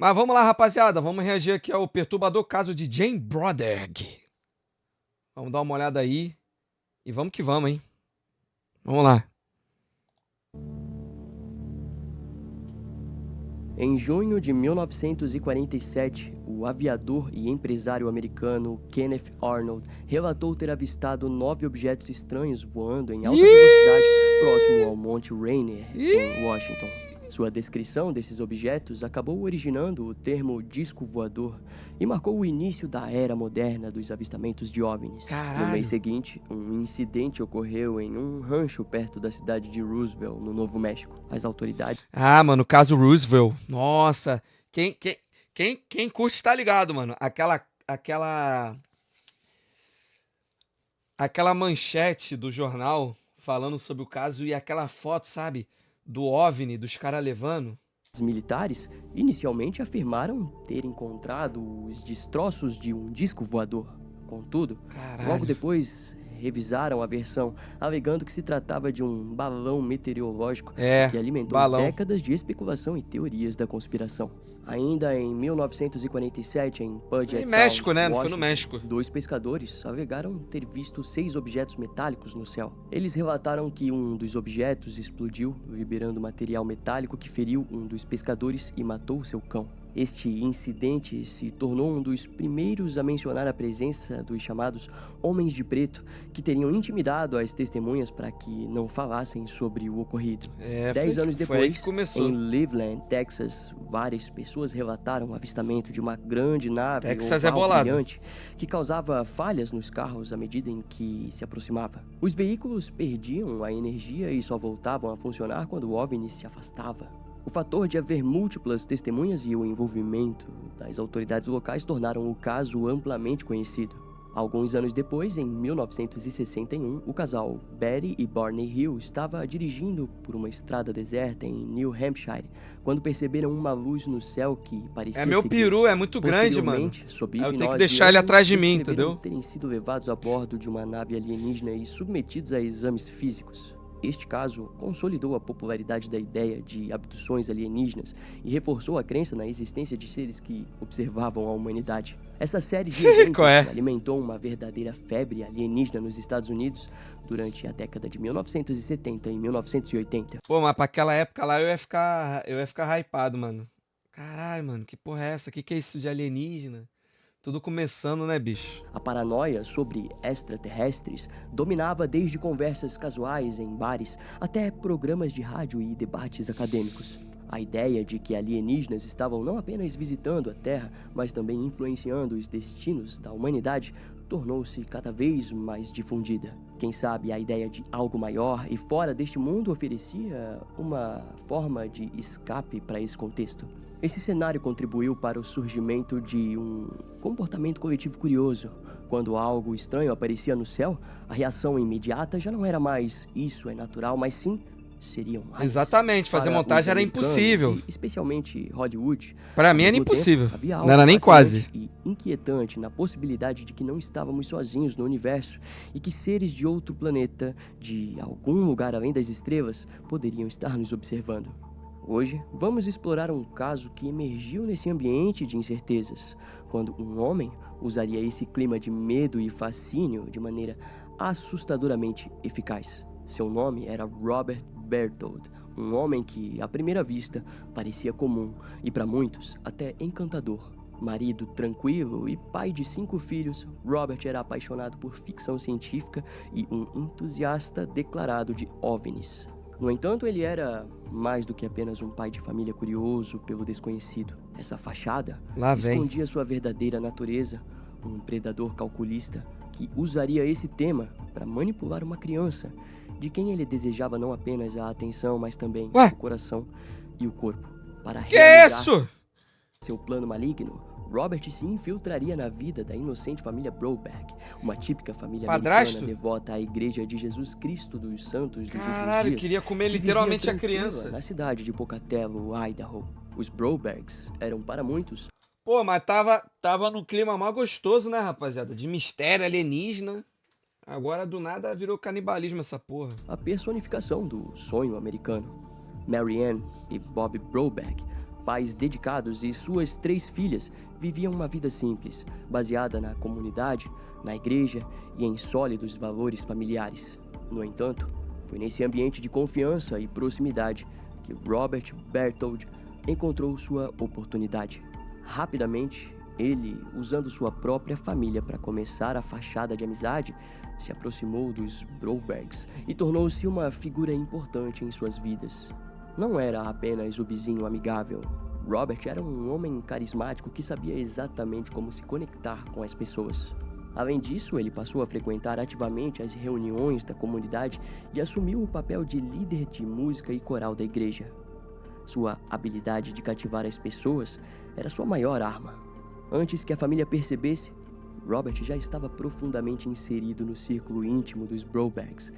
Mas vamos lá, rapaziada. Vamos reagir aqui ao perturbador caso de Jane Broderick. Vamos dar uma olhada aí. E vamos que vamos, hein? Vamos lá. Em junho de 1947, o aviador e empresário americano Kenneth Arnold relatou ter avistado 9 objetos estranhos voando em alta velocidade próximo ao Monte Rainier, em Washington. Sua descrição desses objetos acabou originando o termo disco voador e marcou o início da era moderna dos avistamentos de OVNIs. Caralho. No mês seguinte, um incidente ocorreu em um rancho perto da cidade de Roosevelt, no Novo México. As autoridades... Ah, mano, o caso Roosevelt. Nossa. Quem curte tá ligado, mano. Aquela manchete do jornal falando sobre o caso e aquela foto, sabe? Do OVNI, dos caras levando. Os militares inicialmente afirmaram ter encontrado os destroços de um disco voador. Contudo, logo depois revisaram a versão, alegando que se tratava de um balão meteorológico que alimentou décadas de especulação e teorias da conspiração. Ainda em 1947, em Puget Sound, México, né? Washington, Foi no México. 2 pescadores alegaram ter visto 6 objetos metálicos no céu. Eles relataram que um dos objetos explodiu, liberando material metálico que feriu um dos pescadores e matou seu cão. Este incidente se tornou um dos primeiros a mencionar a presença dos chamados Homens de Preto, que teriam intimidado as testemunhas para que não falassem sobre o ocorrido. 10 anos depois, em Liveland, Texas, várias pessoas relataram o avistamento de uma grande nave oval brilhante que causava falhas nos carros à medida em que se aproximava. Os veículos perdiam a energia e só voltavam a funcionar quando o OVNI se afastava. O fator de haver múltiplas testemunhas e o envolvimento das autoridades locais tornaram o caso amplamente conhecido. Alguns anos depois, em 1961, o casal Betty e Barney Hill estava dirigindo por uma estrada deserta em New Hampshire, quando perceberam uma luz no céu que parecia meu peru é muito grande, mano. Sob Eu hipnose, tenho que deixar ele atrás de mim, entendeu? Terem sido levados a bordo de uma nave alienígena e submetidos a exames físicos. Este caso consolidou a popularidade da ideia de abduções alienígenas e reforçou a crença na existência de seres que observavam a humanidade. Essa série de eventos alimentou uma verdadeira febre alienígena nos Estados Unidos durante a década de 1970 e 1980. Pô, mas pra aquela época lá eu ia ficar hypado, mano. Caralho, mano, que porra é essa? Que é isso de alienígena? Tudo começando, né, bicho? A paranoia sobre extraterrestres dominava desde conversas casuais em bares até programas de rádio e debates acadêmicos. A ideia de que alienígenas estavam não apenas visitando a Terra, mas também influenciando os destinos da humanidade, tornou-se cada vez mais difundida. Quem sabe a ideia de algo maior e fora deste mundo oferecia uma forma de escape para esse contexto. Esse cenário contribuiu para o surgimento de um comportamento coletivo curioso. Quando algo estranho aparecia no céu, a reação imediata já não era mais "isso é natural", mas sim "seriam mais". Exatamente, fazer montagem era impossível. Especialmente Hollywood. Pra mim era impossível. Não era nem quase. E inquietante na possibilidade de que não estávamos sozinhos no universo e que seres de outro planeta, de algum lugar além das estrelas, poderiam estar nos observando. Hoje, vamos explorar um caso que emergiu nesse ambiente de incertezas, quando um homem usaria esse clima de medo e fascínio de maneira assustadoramente eficaz. Seu nome era Robert Berthold, um homem que, à primeira vista, parecia comum e, para muitos, até encantador. Marido tranquilo e pai de 5 filhos, Robert era apaixonado por ficção científica e um entusiasta declarado de OVNIs. No entanto, ele era mais do que apenas um pai de família curioso pelo desconhecido. Essa fachada escondia sua verdadeira natureza, um predador calculista que usaria esse tema para manipular uma criança, de quem ele desejava não apenas a atenção, mas também o coração e o corpo. Para realizar seu plano maligno, Robert se infiltraria na vida da inocente família Broberg, uma típica família americana devota à Igreja de Jesus Cristo dos Santos dos Últimos Dias. Queria comer literalmente a criança. Na cidade de Pocatello, Idaho. Os Brobergs eram para muitos... Pô, mas tava no clima mais gostoso, né, rapaziada? De mistério alienígena. Agora, do nada, virou canibalismo essa porra. A personificação do sonho americano. Mary Ann e Bob Broberg pais dedicados e suas 3 filhas viviam uma vida simples, baseada na comunidade, na igreja e em sólidos valores familiares. No entanto, foi nesse ambiente de confiança e proximidade que Robert Berthold encontrou sua oportunidade. Rapidamente, ele, usando sua própria família para começar a fachada de amizade, se aproximou dos Brobergs e tornou-se uma figura importante em suas vidas. Não era apenas o vizinho amigável. Robert era um homem carismático que sabia exatamente como se conectar com as pessoas. Além disso, ele passou a frequentar ativamente as reuniões da comunidade e assumiu o papel de líder de música e coral da igreja. Sua habilidade de cativar as pessoas era sua maior arma. Antes que a família percebesse, Robert já estava profundamente inserido no círculo íntimo dos Brobergs,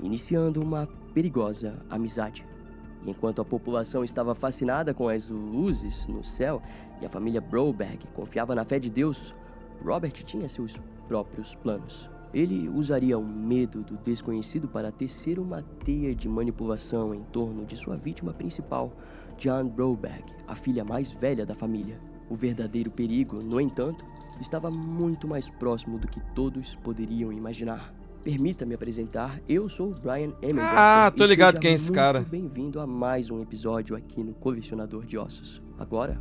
iniciando uma perigosa amizade. Enquanto a população estava fascinada com as luzes no céu e a família Broberg confiava na fé de Deus, Robert tinha seus próprios planos. Ele usaria o medo do desconhecido para tecer uma teia de manipulação em torno de sua vítima principal, Jan Broberg, a filha mais velha da família. O verdadeiro perigo, no entanto, estava muito mais próximo do que todos poderiam imaginar. Permita-me apresentar, eu sou o Brian Emmendorf. Ah, tô ligado quem é esse cara. Muito bem-vindo a mais um episódio aqui no Colecionador de Ossos. Agora,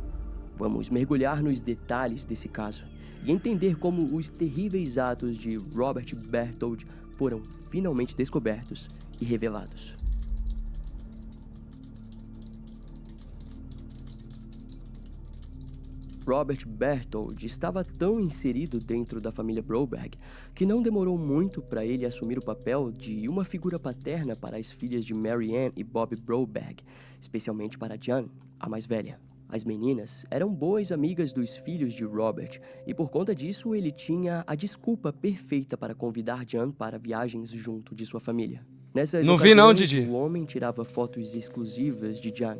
vamos mergulhar nos detalhes desse caso e entender como os terríveis atos de Robert Berthold foram finalmente descobertos e revelados. Robert Berthold estava tão inserido dentro da família Broberg que não demorou muito para ele assumir o papel de uma figura paterna para as filhas de Mary Ann e Bob Broberg, especialmente para Jan, a mais velha. As meninas eram boas amigas dos filhos de Robert e por conta disso ele tinha a desculpa perfeita para convidar Jan para viagens junto de sua família. Nessas Não vi não, ocasiões, Didi. o homem tirava fotos exclusivas de Jan,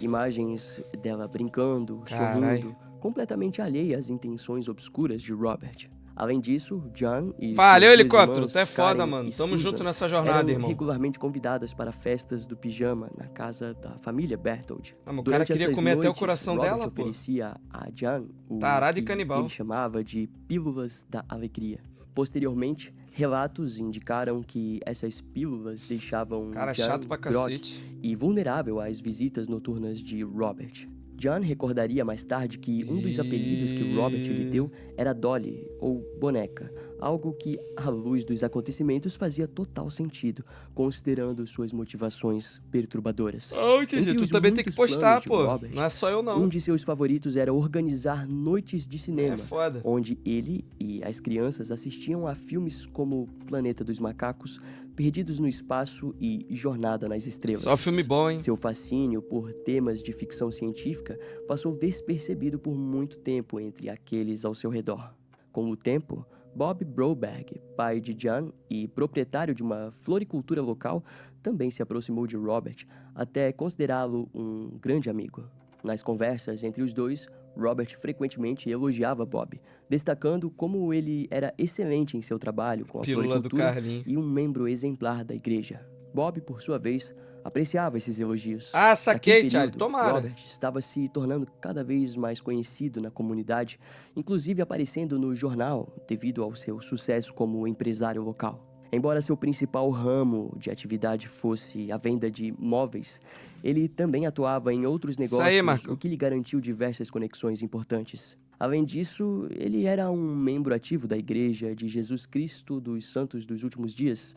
imagens dela brincando, Carai. sorrindo, completamente alheia às intenções obscuras de Robert. Além disso, Jan e Valeu, suas duas helicóptero. irmãs, Tu é foda, Karen mano. e Tamo Susan, junto nessa jornada, eram irmão. regularmente convidadas para festas do pijama na casa da família Berthold. Ah, mas o cara Durante queria essas comer até o noites, coração Robert dela, pô. oferecia a Jan o Tarado e que canibal. ele chamava de pílulas da alegria. Posteriormente, relatos indicaram que essas pílulas deixavam Cara Jan chato pra grogue cacete. e vulnerável às visitas noturnas de Robert. Jan recordaria mais tarde que um dos apelidos que Robert lhe deu era Dolly, ou boneca, algo que, à luz dos acontecimentos, fazia total sentido, considerando suas motivações perturbadoras. Ô, Didi, Entre tu os também tem que muitos postar, planos de pô. Robert, Não é só eu, não. um de seus favoritos era organizar noites de É cinema, foda. onde ele e as crianças assistiam a filmes como Planeta dos Macacos, Perdidos no Espaço e Jornada nas Estrelas. Só filme bom, hein? Seu fascínio por temas de ficção científica passou despercebido por muito tempo entre aqueles ao seu redor. Com o tempo, Bob Broberg, pai de Jan e proprietário de uma floricultura local, também se aproximou de Robert, até considerá-lo um grande amigo. Nas conversas entre os dois, Robert frequentemente elogiava Bob, destacando como ele era excelente em seu trabalho com a Pílula do floricultura Carlinho. e um membro exemplar da igreja. Bob, por sua vez, apreciava esses elogios. Ah, saquei, Naquele Thiago. período, Tomara. Robert estava se tornando cada vez mais conhecido na comunidade, inclusive aparecendo no jornal devido ao seu sucesso como empresário local. Embora seu principal ramo de atividade fosse a venda de móveis, ele também atuava em outros negócios, aí, Marco. o que lhe garantiu diversas conexões importantes. Além disso, ele era um membro ativo da Igreja de Jesus Cristo dos Santos dos Últimos Dias,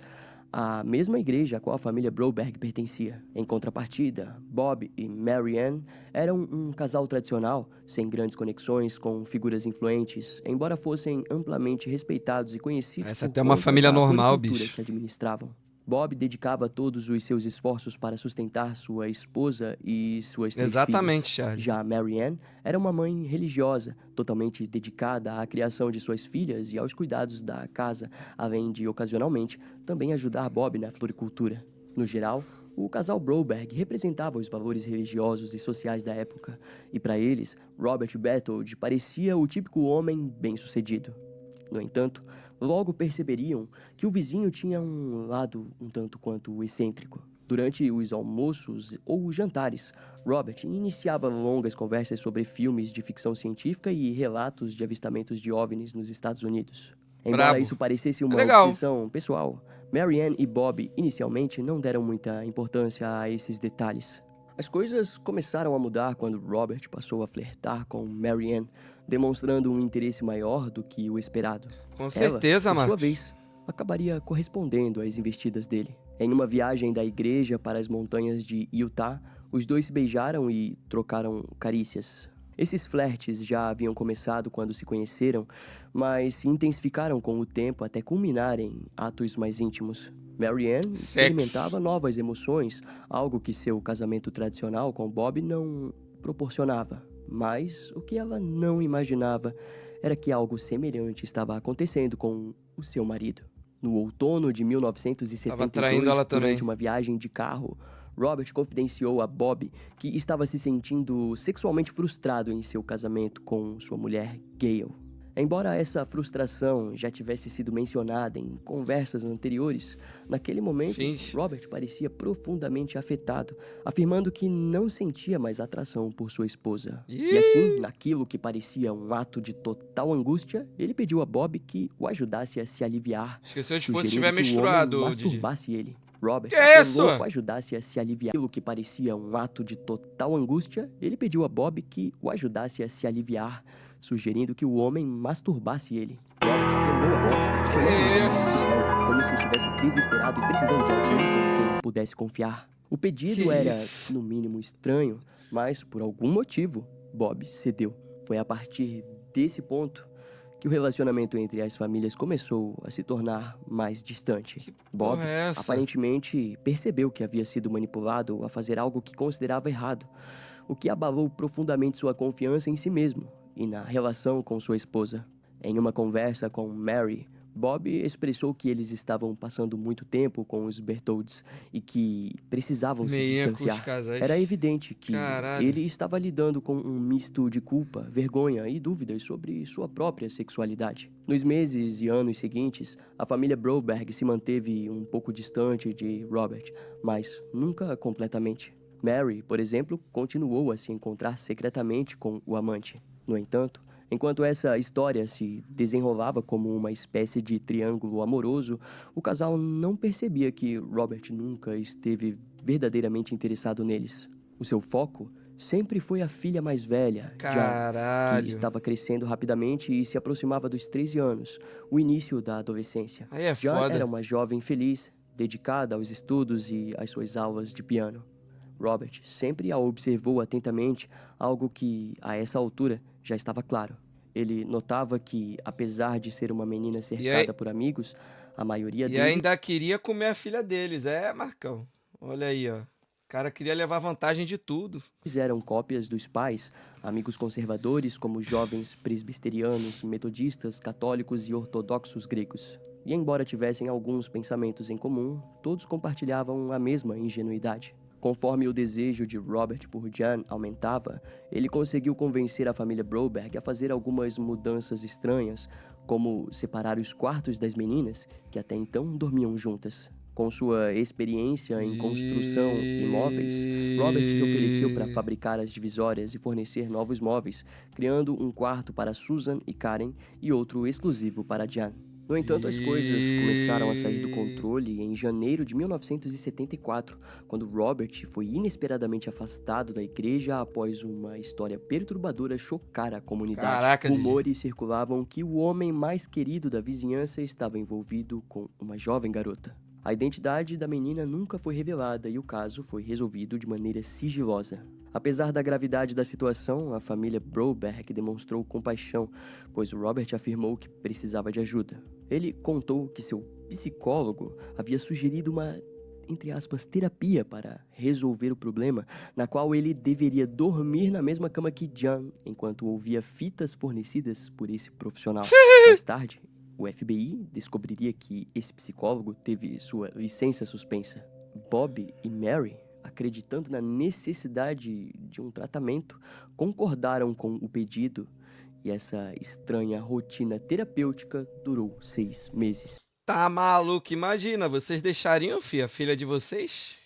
a mesma igreja a qual a família Broberg pertencia. Em contrapartida, Bob e Mary Ann eram um casal tradicional, sem grandes conexões com figuras influentes, embora fossem amplamente respeitados e conhecidos Essa por até é uma conta família da normal, floricultura bicho. que administravam. Bob dedicava todos os seus esforços para sustentar sua esposa e suas 3 Exatamente, filhas. Charlie. Já Mary Ann era uma mãe religiosa, totalmente dedicada à criação de suas filhas e aos cuidados da casa, além de, ocasionalmente, também ajudar Bob na floricultura. No geral, o casal Broberg representava os valores religiosos e sociais da época, e para eles, Robert Berthold parecia o típico homem bem-sucedido. No entanto, logo perceberiam que o vizinho tinha um lado um tanto quanto excêntrico. Durante os almoços ou jantares, Robert iniciava longas conversas sobre filmes de ficção científica e relatos de avistamentos de OVNIs nos Estados Unidos. Embora Brabo. isso parecesse É uma legal. obsessão pessoal, Mary Ann e Bob inicialmente não deram muita importância a esses detalhes. As coisas começaram a mudar quando Robert passou a flertar com Mary Ann, demonstrando um interesse maior do que o esperado. Com Ela, certeza, por sua Marcos. vez, acabaria correspondendo às investidas dele. Em uma viagem da igreja para as montanhas de Utah, os dois se beijaram e trocaram carícias. Esses flertes já haviam começado quando se conheceram, mas se intensificaram com o tempo até culminar em atos mais íntimos. Mary Ann experimentava novas emoções, algo que seu casamento tradicional com Bob não proporcionava. Mas o que ela não imaginava era que algo semelhante estava acontecendo com o seu marido. No outono de Tava traindo ela 1972, durante também. uma viagem de carro, Robert confidenciou a Bob que estava se sentindo sexualmente frustrado em seu casamento com sua mulher, Gail. Embora essa frustração já tivesse sido mencionada em conversas anteriores, naquele momento, Finge. Robert parecia profundamente afetado, afirmando que não sentia mais atração por sua esposa. E assim, naquilo que parecia um ato de total angústia, ele pediu a Bob que o ajudasse a se aliviar, Esqueceu de se estiver sugerindo que o homem menstruado, Didi. masturbasse ele. Robert Que é apelou isso? que o ajudasse a se aliviar. Aquilo que parecia um ato de total angústia, ele pediu a Bob que o ajudasse a se aliviar, sugerindo que o homem masturbasse ele. Robert apelou a Bob, chamando-o de vilão, como se estivesse desesperado e precisando de alguém com quem pudesse confiar. O pedido Que era, isso? no mínimo, estranho, mas por algum motivo, Bob cedeu. Foi a partir desse ponto que o relacionamento entre as famílias começou a se tornar mais distante. Bob porra é essa? aparentemente percebeu que havia sido manipulado a fazer algo que considerava errado, o que abalou profundamente sua confiança em si mesmo e na relação com sua esposa. Em uma conversa com Mary, Bob expressou que eles estavam passando muito tempo com os Bertolds e que precisavam se Meia com os distanciar. casais. Era evidente que Caralho. ele estava lidando com um misto de culpa, vergonha e dúvidas sobre sua própria sexualidade. Nos meses e anos seguintes, a família Broberg se manteve um pouco distante de Robert, mas nunca completamente. Mary, por exemplo, continuou a se encontrar secretamente com o amante. No entanto, enquanto essa história se desenrolava como uma espécie de triângulo amoroso, o casal não percebia que Robert nunca esteve verdadeiramente interessado neles. O seu foco sempre foi a filha mais velha, Jan, Caralho. que estava crescendo rapidamente e se aproximava dos 13 anos, o início da adolescência. Aí é Jan foda. era uma jovem feliz, dedicada aos estudos e às suas aulas de piano. Robert sempre a observou atentamente, algo que, a essa altura, já estava claro. Ele notava que, apesar de ser uma menina cercada por amigos, a maioria E deles ainda queria comer a filha deles. É, Marcão. Olha aí, ó. O cara queria levar vantagem de tudo. eram cópias dos pais, amigos conservadores como jovens presbiterianos, metodistas, católicos e ortodoxos gregos. E embora tivessem alguns pensamentos em comum, todos compartilhavam a mesma ingenuidade. Conforme o desejo de Robert por Jan aumentava, ele conseguiu convencer a família Broberg a fazer algumas mudanças estranhas, como separar os quartos das meninas, que até então dormiam juntas. Com sua experiência em construção e móveis, Robert se ofereceu para fabricar as divisórias e fornecer novos móveis, criando um quarto para Susan e Karen e outro exclusivo para Jan. No entanto, as coisas começaram a sair do controle em janeiro de 1974, quando Robert foi inesperadamente afastado da igreja após uma história perturbadora chocar a comunidade. Caraca, Didi. Rumores circulavam que o homem mais querido da vizinhança estava envolvido com uma jovem garota. A identidade da menina nunca foi revelada e o caso foi resolvido de maneira sigilosa. Apesar da gravidade da situação, a família Broberg demonstrou compaixão, pois Robert afirmou que precisava de ajuda. Ele contou que seu psicólogo havia sugerido uma, entre aspas, terapia para resolver o problema, na qual ele deveria dormir na mesma cama que Jan, enquanto ouvia fitas fornecidas por esse profissional. Mais tarde, o FBI descobriria que esse psicólogo teve sua licença suspensa. Bob e Mary, acreditando na necessidade de um tratamento, concordaram com o pedido e essa estranha rotina terapêutica durou 6 meses. Tá maluco? Imagina, vocês deixariam, a filha de vocês?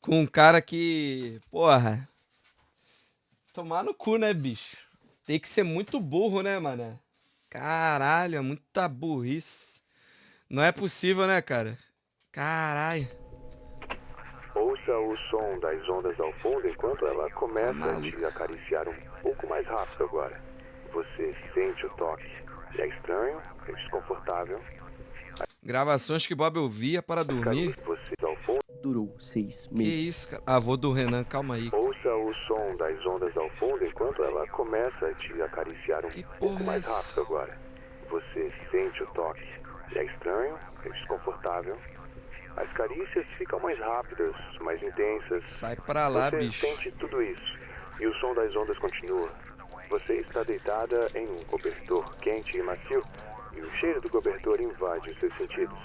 com um cara que, porra, tomar no cu, né, bicho? Tem que ser muito burro, né, mané? Caralho, é muita burrice. Não é possível, né, cara? Caralho. Ouça o som das ondas ao fundo enquanto ela começa a maluco. te acariciar um pouco mais rápido agora. Você sente o toque. É estranho? É desconfortável? Gravações que Bob ouvia para dormir. Você ao fundo. Durou 6 Que meses. isso, cara? Avô do Renan, calma aí. Ouça o som das ondas ao fundo enquanto ela começa a te acariciar um Que pouco porra é mais essa? rápido agora. Você sente o toque. É estranho? É desconfortável? As carícias ficam mais rápidas, mais intensas. Sai pra lá, Você bicho. sente tudo isso. E o som das ondas continua. Você está deitada em um cobertor quente e macio. E o cheiro do cobertor invade os seus sentidos.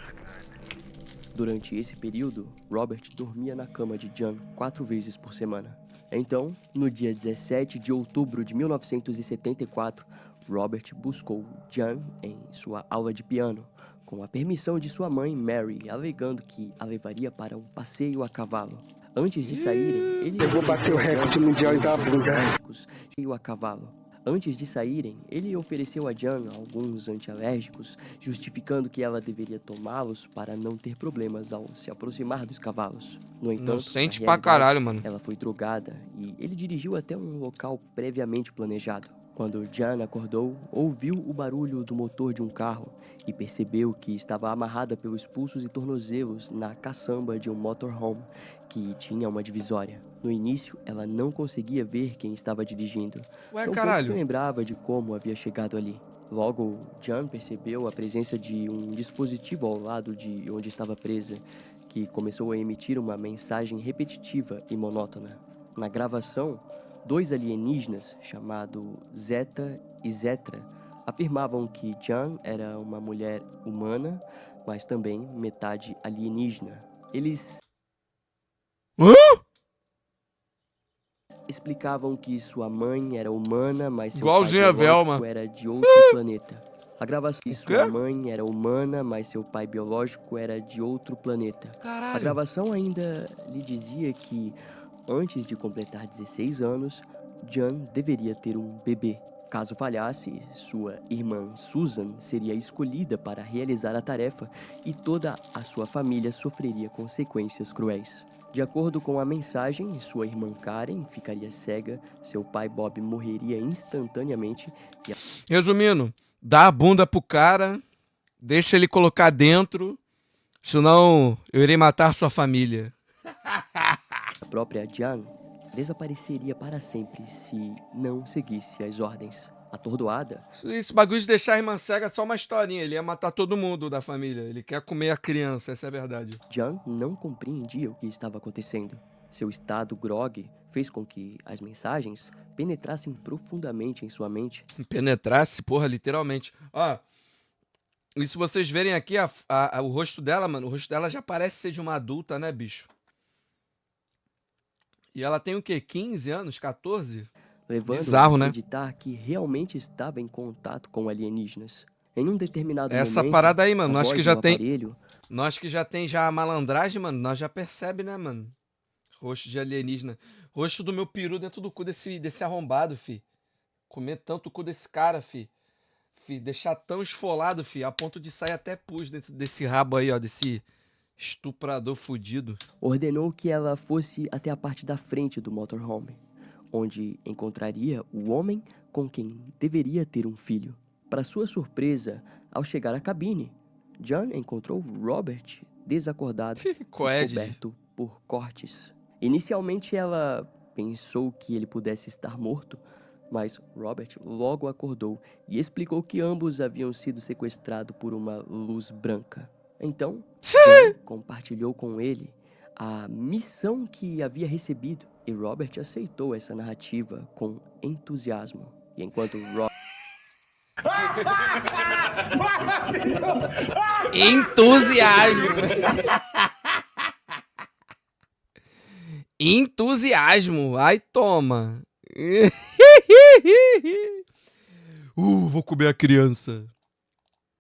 Durante esse período, Robert dormia na cama de Jan 4 vezes por semana. Então, no dia 17 de outubro de 1974, Robert buscou Jan em sua aula de piano, com a permissão de sua mãe Mary, alegando que a levaria para um passeio a cavalo. Antes de saírem, ele ofereceu a Jan alguns antialérgicos a cavalo. Antes de saírem, ele ofereceu a Jan alguns antialérgicos, justificando que ela deveria tomá-los para não ter problemas ao se aproximar dos cavalos. No entanto, Inocente na pra realidade, caralho, mano. ela foi drogada e ele dirigiu até um local previamente planejado. Quando Jan acordou, ouviu o barulho do motor de um carro e percebeu que estava amarrada pelos pulsos e tornozelos na caçamba de um motorhome que tinha uma divisória. No início, ela não conseguia ver quem estava dirigindo. Ué, Tampouco caralho. se lembrava de como havia chegado ali. Logo, Jan percebeu a presença de um dispositivo ao lado de onde estava presa, que começou a emitir uma mensagem repetitiva e monótona. Na gravação, 2 alienígenas, chamados Zeta e Zetra, afirmavam que Jan era uma mulher humana, mas também metade alienígena. Eles Hã? explicavam que sua mãe era humana, mas seu Igualzinho a pai biológico Velma. era de outro planeta. A gravação que O sua quê? mãe era humana, mas seu pai biológico era de outro planeta. A Caralho. gravação ainda lhe dizia que, antes de completar 16 anos, Jan deveria ter um bebê. Caso falhasse, sua irmã Susan seria escolhida para realizar a tarefa e toda a sua família sofreria consequências cruéis. De acordo com a mensagem, sua irmã Karen ficaria cega, seu pai Bob morreria instantaneamente e Resumindo, dá a bunda pro cara, deixa ele colocar dentro, senão eu irei matar sua família. a própria Jan desapareceria para sempre se não seguisse as ordens. Atordoada, Esse bagulho de deixar a irmã cega é só uma historinha. Ele ia matar todo mundo da família. Ele quer comer a criança, essa é a verdade. Jan não compreendia o que estava acontecendo. Seu estado grogue fez com que as mensagens penetrassem profundamente em sua mente. Penetrasse, porra, literalmente. Ó, e se vocês verem aqui o rosto dela, mano, o rosto dela já parece ser de uma adulta, né, bicho? E ela tem o quê? 15 anos? 14? Levando Bizarro, a né? acreditar que realmente estava em contato com alienígenas. Em um determinado Essa momento, parada aí, mano, a nós voz que já do tem- aparelho Nós que já tem já a malandragem, mano, nós já percebe, né, mano? Rosto de alienígena. Rosto do meu peru dentro do cu desse arrombado, fi. Comer tanto o cu desse cara, fi. Deixar tão esfolado, fi, a ponto de sair até pus desse rabo aí, ó, desse estuprador fudido. ordenou que ela fosse até a parte da frente do motorhome, onde encontraria o homem com quem deveria ter um filho. Para sua surpresa, ao chegar à cabine, Jan encontrou Robert desacordado e Coed. coberto por cortes. Inicialmente ela pensou que ele pudesse estar morto, mas Robert logo acordou e explicou que ambos haviam sido sequestrados por uma luz branca. Então, Jan compartilhou com ele a missão que havia recebido e Robert aceitou essa narrativa com entusiasmo. E enquanto Entusiasmo. Entusiasmo. Ai, toma. Vou comer a criança.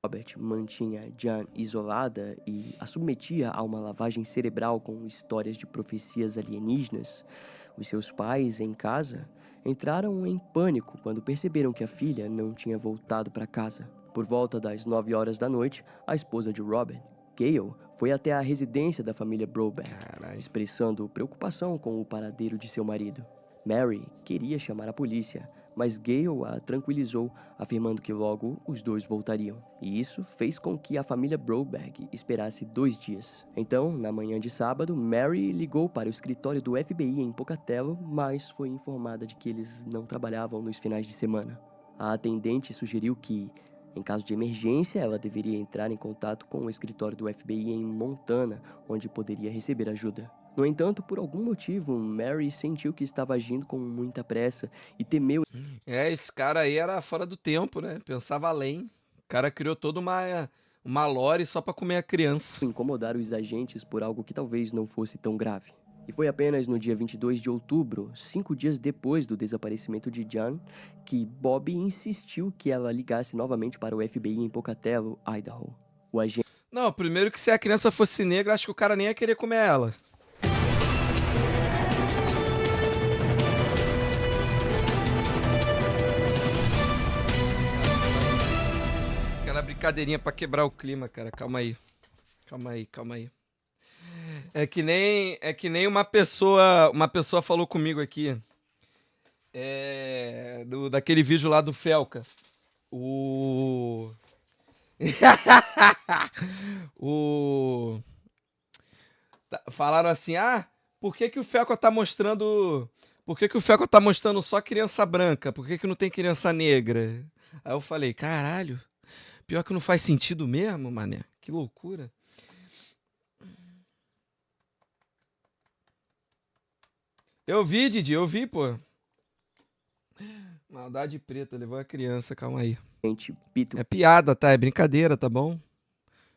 Robert mantinha Jan isolada e a submetia a uma lavagem cerebral com histórias de profecias alienígenas, os seus pais, em casa, entraram em pânico quando perceberam que a filha não tinha voltado para casa. Por volta das 9 horas da noite, a esposa de Robert, Gail, foi até a residência da família Brobeck, Caralho. expressando preocupação com o paradeiro de seu marido. Mary queria chamar a polícia, mas Gail a tranquilizou, afirmando que logo os dois voltariam. E isso fez com que a família Brobeck esperasse 2 dias. Então, na manhã de sábado, Mary ligou para o escritório do FBI em Pocatello, mas foi informada de que eles não trabalhavam nos finais de semana. A atendente sugeriu que, em caso de emergência, ela deveria entrar em contato com o escritório do FBI em Montana, onde poderia receber ajuda. No entanto, por algum motivo, Mary sentiu que estava agindo com muita pressa e temeu Esse cara aí era fora do tempo, né? Pensava além. O cara criou toda uma lore só pra comer a criança. incomodar os agentes por algo que talvez não fosse tão grave. E foi apenas no dia 22 de outubro, 5 dias depois do desaparecimento de Jan, que Bob insistiu que ela ligasse novamente para o FBI em Pocatello, Idaho. O agente Não, primeiro que se a criança fosse negra, acho que o cara nem ia querer comer ela. Aquela brincadeirinha pra quebrar o clima, cara. Calma aí. Calma aí, calma aí. É que nem uma pessoa falou comigo aqui. Daquele vídeo lá do Felca. O o falaram assim: "Ah, por que que o Felca tá mostrando, só criança branca? Por que que não tem criança negra?" Aí eu falei: "Caralho, pior que não faz sentido mesmo, mané. Que loucura." Eu vi, Didi, eu vi, pô. Maldade preta, levou a criança, calma aí. Pete É piada, tá? É brincadeira, tá bom?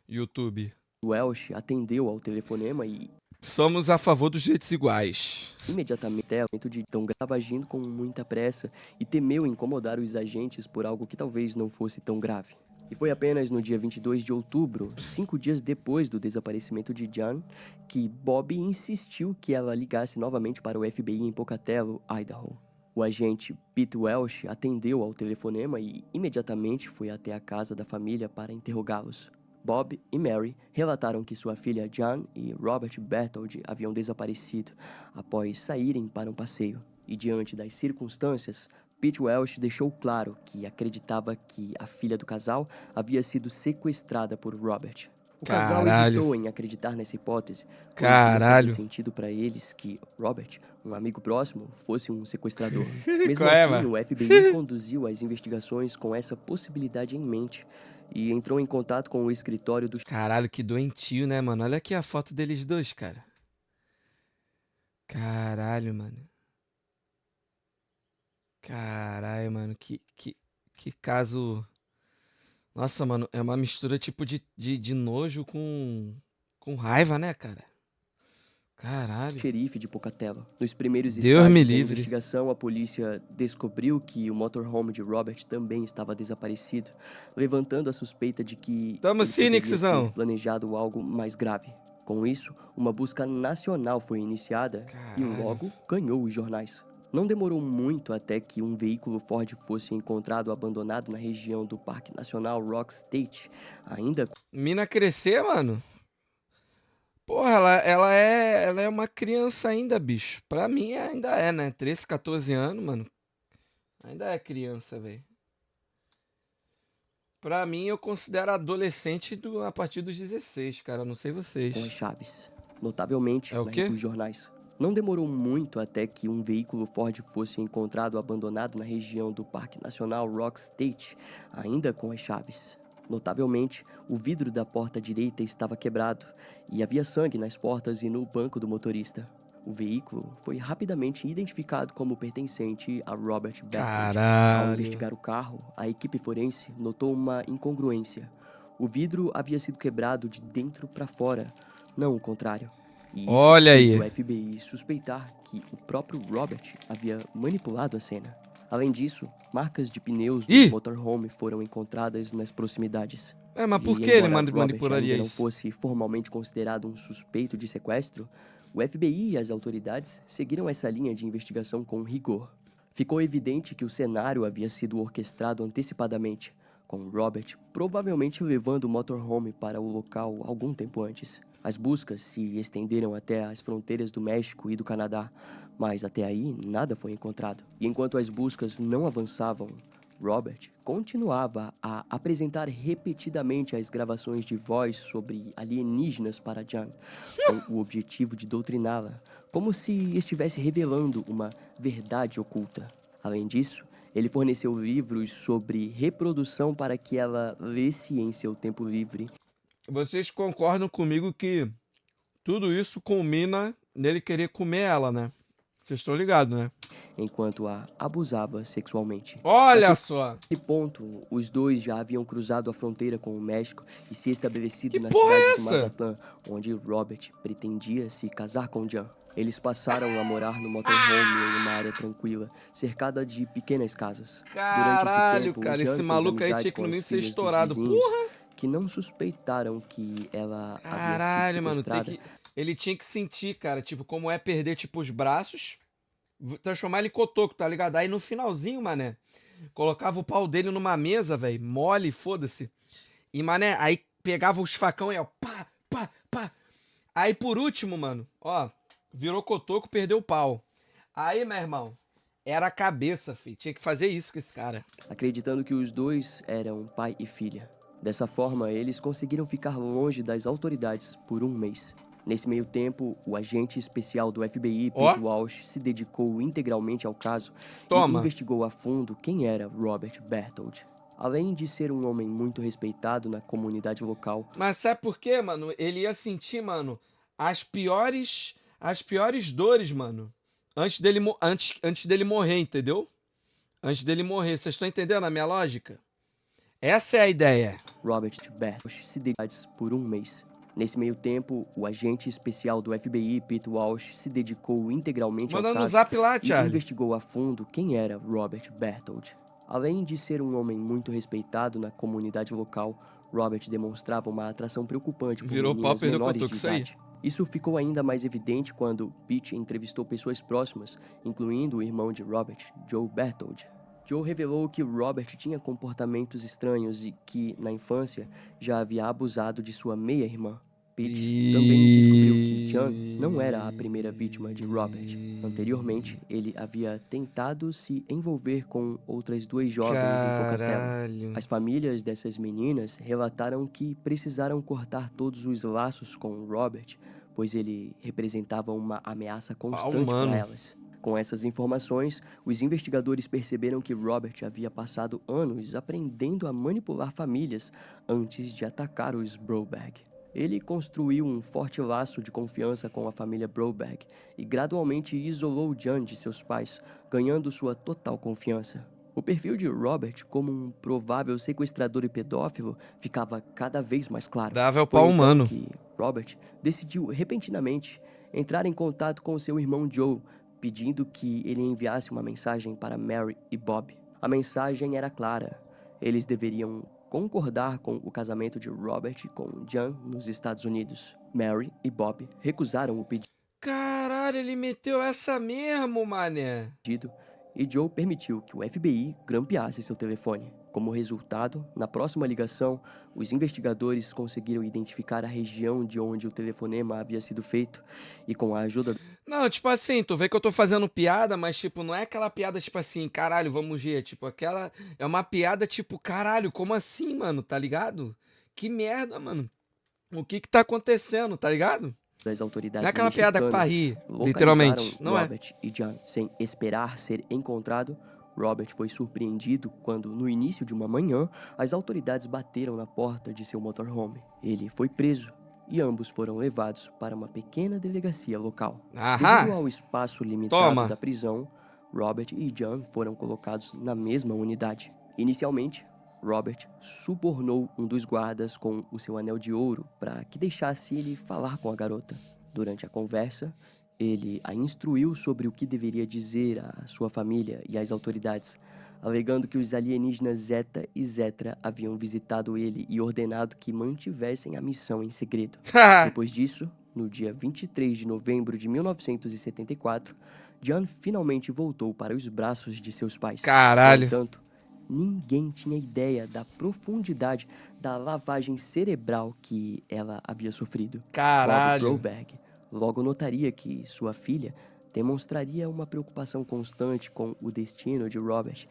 YouTube. Welsh atendeu ao telefonema e Somos a favor dos direitos iguais. imediatamente ela de tão grave agindo com muita pressa e temeu incomodar os agentes por algo que talvez não fosse tão grave. E foi apenas no dia 22 de outubro, 5 dias depois do desaparecimento de Jan, que Bob insistiu que ela ligasse novamente para o FBI em Pocatello, Idaho. O agente Pete Welsh atendeu ao telefonema e imediatamente foi até a casa da família para interrogá-los. Bob e Mary relataram que sua filha Jan e Robert Berthold haviam desaparecido após saírem para um passeio. E diante das circunstâncias, Pete Welsh deixou claro que acreditava que a filha do casal havia sido sequestrada por Robert. O casal Caralho. hesitou em acreditar nessa hipótese, pois Caralho. não fazia sentido para eles que Robert, um amigo próximo, fosse um sequestrador. Mesmo Qual é, assim, mano? o FBI conduziu as investigações com essa possibilidade em mente e entrou em contato com o escritório do Caralho, que doentio, né, mano? Olha aqui a foto deles dois, cara. Caralho, mano. Caralho, mano. Que caso. Nossa, mano, é uma mistura tipo de nojo com raiva, né, cara? Caralho. xerife de Pocatello. Nos primeiros Deus estágios me da livre. investigação, a polícia descobriu que o motorhome de Robert também estava desaparecido, levantando a suspeita de que Tamo ele sim, poderia Nixzão. ter planejado algo mais grave. Com isso, uma busca nacional foi iniciada e Caralho. logo ganhou os jornais. Não demorou muito até que um veículo Ford fosse encontrado abandonado na região do Parque Nacional Rock State, ainda Mina crescer, mano. Porra, ela é uma criança ainda, bicho. Pra mim ainda é, né? 13, 14 anos, mano. Ainda é criança, velho. Pra mim, eu considero adolescente a partir dos 16, cara. Não sei vocês. com as chaves, notavelmente É o quê? os jornais. Não demorou muito até que um veículo Ford fosse encontrado abandonado na região do Parque Nacional Rock State, ainda com as chaves. Notavelmente, o vidro da porta direita estava quebrado e havia sangue nas portas e no banco do motorista. O veículo foi rapidamente identificado como pertencente a Robert Berthold. Ao Caralho. investigar o carro, a equipe forense notou uma incongruência. O vidro havia sido quebrado de dentro para fora, não o contrário. E isso Olha fez aí. o FBI suspeitar que o próprio Robert havia manipulado a cena. Além disso, marcas de pneus do Ih! motorhome foram encontradas nas proximidades. É, mas por E que ele embora Robert manipularia ainda não isso? fosse formalmente considerado um suspeito de sequestro, o FBI e as autoridades seguiram essa linha de investigação com rigor. Ficou evidente que o cenário havia sido orquestrado antecipadamente, com Robert provavelmente levando o motorhome para o local algum tempo antes. As buscas se estenderam até as fronteiras do México e do Canadá, mas até aí nada foi encontrado. E enquanto as buscas não avançavam, Robert continuava a apresentar repetidamente as gravações de voz sobre alienígenas para Jan, com o objetivo de doutriná-la, como se estivesse revelando uma verdade oculta. Além disso, ele forneceu livros sobre reprodução para que ela lesse em seu tempo livre. Vocês concordam comigo que tudo isso culmina nele querer comer ela, né? Vocês estão ligados, né? Enquanto a abusava sexualmente. Olha Naquele só! ponto, os dois já haviam cruzado a fronteira com o México e se estabelecido Que na porra cidade é de essa? Mazatlán, onde Robert pretendia se casar com Jan. Eles passaram a morar no motorhome em uma área tranquila, cercada de pequenas casas. Durante esse Caralho, tempo, cara, Jan esse fez maluco aí amizade tinha que com no as mínimo ser filhas dos estourado. vizinhos, Porra! que não suspeitaram que ela havia sido Caralho, mano, sequestrada. ele tinha que sentir, cara, tipo, como é perder, tipo, os braços, transformar ele em cotoco, tá ligado? Aí no finalzinho, mané, colocava o pau dele numa mesa, velho, mole, foda-se. E, mané, aí pegava os facão e, ó, pá, pá, pá. Aí, por último, mano, ó, virou cotoco, perdeu o pau. Aí, meu irmão, era a cabeça, fi. Tinha que fazer isso com esse cara. Acreditando que os dois eram pai e filha. Dessa forma, eles conseguiram ficar longe das autoridades por um mês. Nesse meio tempo, o agente especial do FBI, Ó. Pete Walsh, se dedicou integralmente ao caso e Toma. investigou a fundo quem era Robert Bertold. Além de ser um homem muito respeitado na comunidade local, Mas sabe por quê, mano? Ele ia sentir, mano, as piores dores, mano. Antes dele morrer, entendeu? Antes dele morrer. Vocês estão entendendo a minha lógica? Essa é a ideia. Robert Bertold se dedicou por um mês. Nesse meio tempo, o agente especial do FBI, Pete Walsh, se dedicou integralmente Manda ao no caso zap lá, e Charlie. investigou a fundo quem era Robert Bertold. Além de ser um homem muito respeitado na comunidade local, Robert demonstrava uma atração preocupante por Virou pau, meninas perdeu menores cotoco, de isso aí. idade. Isso ficou ainda mais evidente quando Pete entrevistou pessoas próximas, incluindo o irmão de Robert, Joe Bertold. Joe revelou que Robert tinha comportamentos estranhos e que, na infância, já havia abusado de sua meia-irmã. Pete também descobriu que Jan não era a primeira vítima de Robert. Anteriormente, ele havia tentado se envolver com outras duas jovens em Pocatello. Caralho. As famílias dessas meninas relataram que precisaram cortar todos os laços com Robert, pois ele representava uma ameaça constante mano. para elas. Com essas informações, os investigadores perceberam que Robert havia passado anos aprendendo a manipular famílias antes de atacar os Broberg. Ele construiu um forte laço de confiança com a família Broberg e gradualmente isolou Jan de seus pais, ganhando sua total confiança. O perfil de Robert como um provável sequestrador e pedófilo ficava cada vez mais claro. Dava o Foi pau então humano. que Robert decidiu repentinamente entrar em contato com seu irmão Joe, pedindo que ele enviasse uma mensagem para Mary e Bob. A mensagem era clara. Eles deveriam concordar com o casamento de Robert com Jan nos Estados Unidos. Mary e Bob recusaram o Caralho, ele meteu essa mesmo, mané. pedido e Joe permitiu que o FBI grampeasse seu telefone. Como resultado, na próxima ligação, os investigadores conseguiram identificar a região de onde o telefonema havia sido feito e, com a ajuda Não, tipo assim, tu vê que eu tô fazendo piada, mas tipo, não é aquela piada tipo assim, caralho, vamos ver, tipo, aquela é uma piada tipo, caralho, como assim, mano, tá ligado? Que merda, mano. O que que tá acontecendo, tá ligado? das Não autoridades é aquela piada pra mexicanas rir, localizaram literalmente, não é. Robert e Jan. Sem esperar ser encontrado, Robert foi surpreendido quando, no início de uma manhã, as autoridades bateram na porta de seu motorhome. Ele foi preso e ambos foram levados para uma pequena delegacia local. Aham. Devido ao espaço limitado Toma. da prisão, Robert e Jan foram colocados na mesma unidade. Inicialmente, Robert subornou um dos guardas com o seu anel de ouro para que deixasse ele falar com a garota. Durante a conversa, ele a instruiu sobre o que deveria dizer à sua família e às autoridades, alegando que os alienígenas Zeta e Zetra haviam visitado ele e ordenado que mantivessem a missão em segredo. Depois disso, no dia 23 de novembro de 1974, John finalmente voltou para os braços de seus pais. Caralho. No entanto, ninguém tinha ideia da profundidade da lavagem cerebral que ela havia sofrido. Caralho. Bob Broberg logo notaria que sua filha demonstraria uma preocupação constante com o destino de Robert.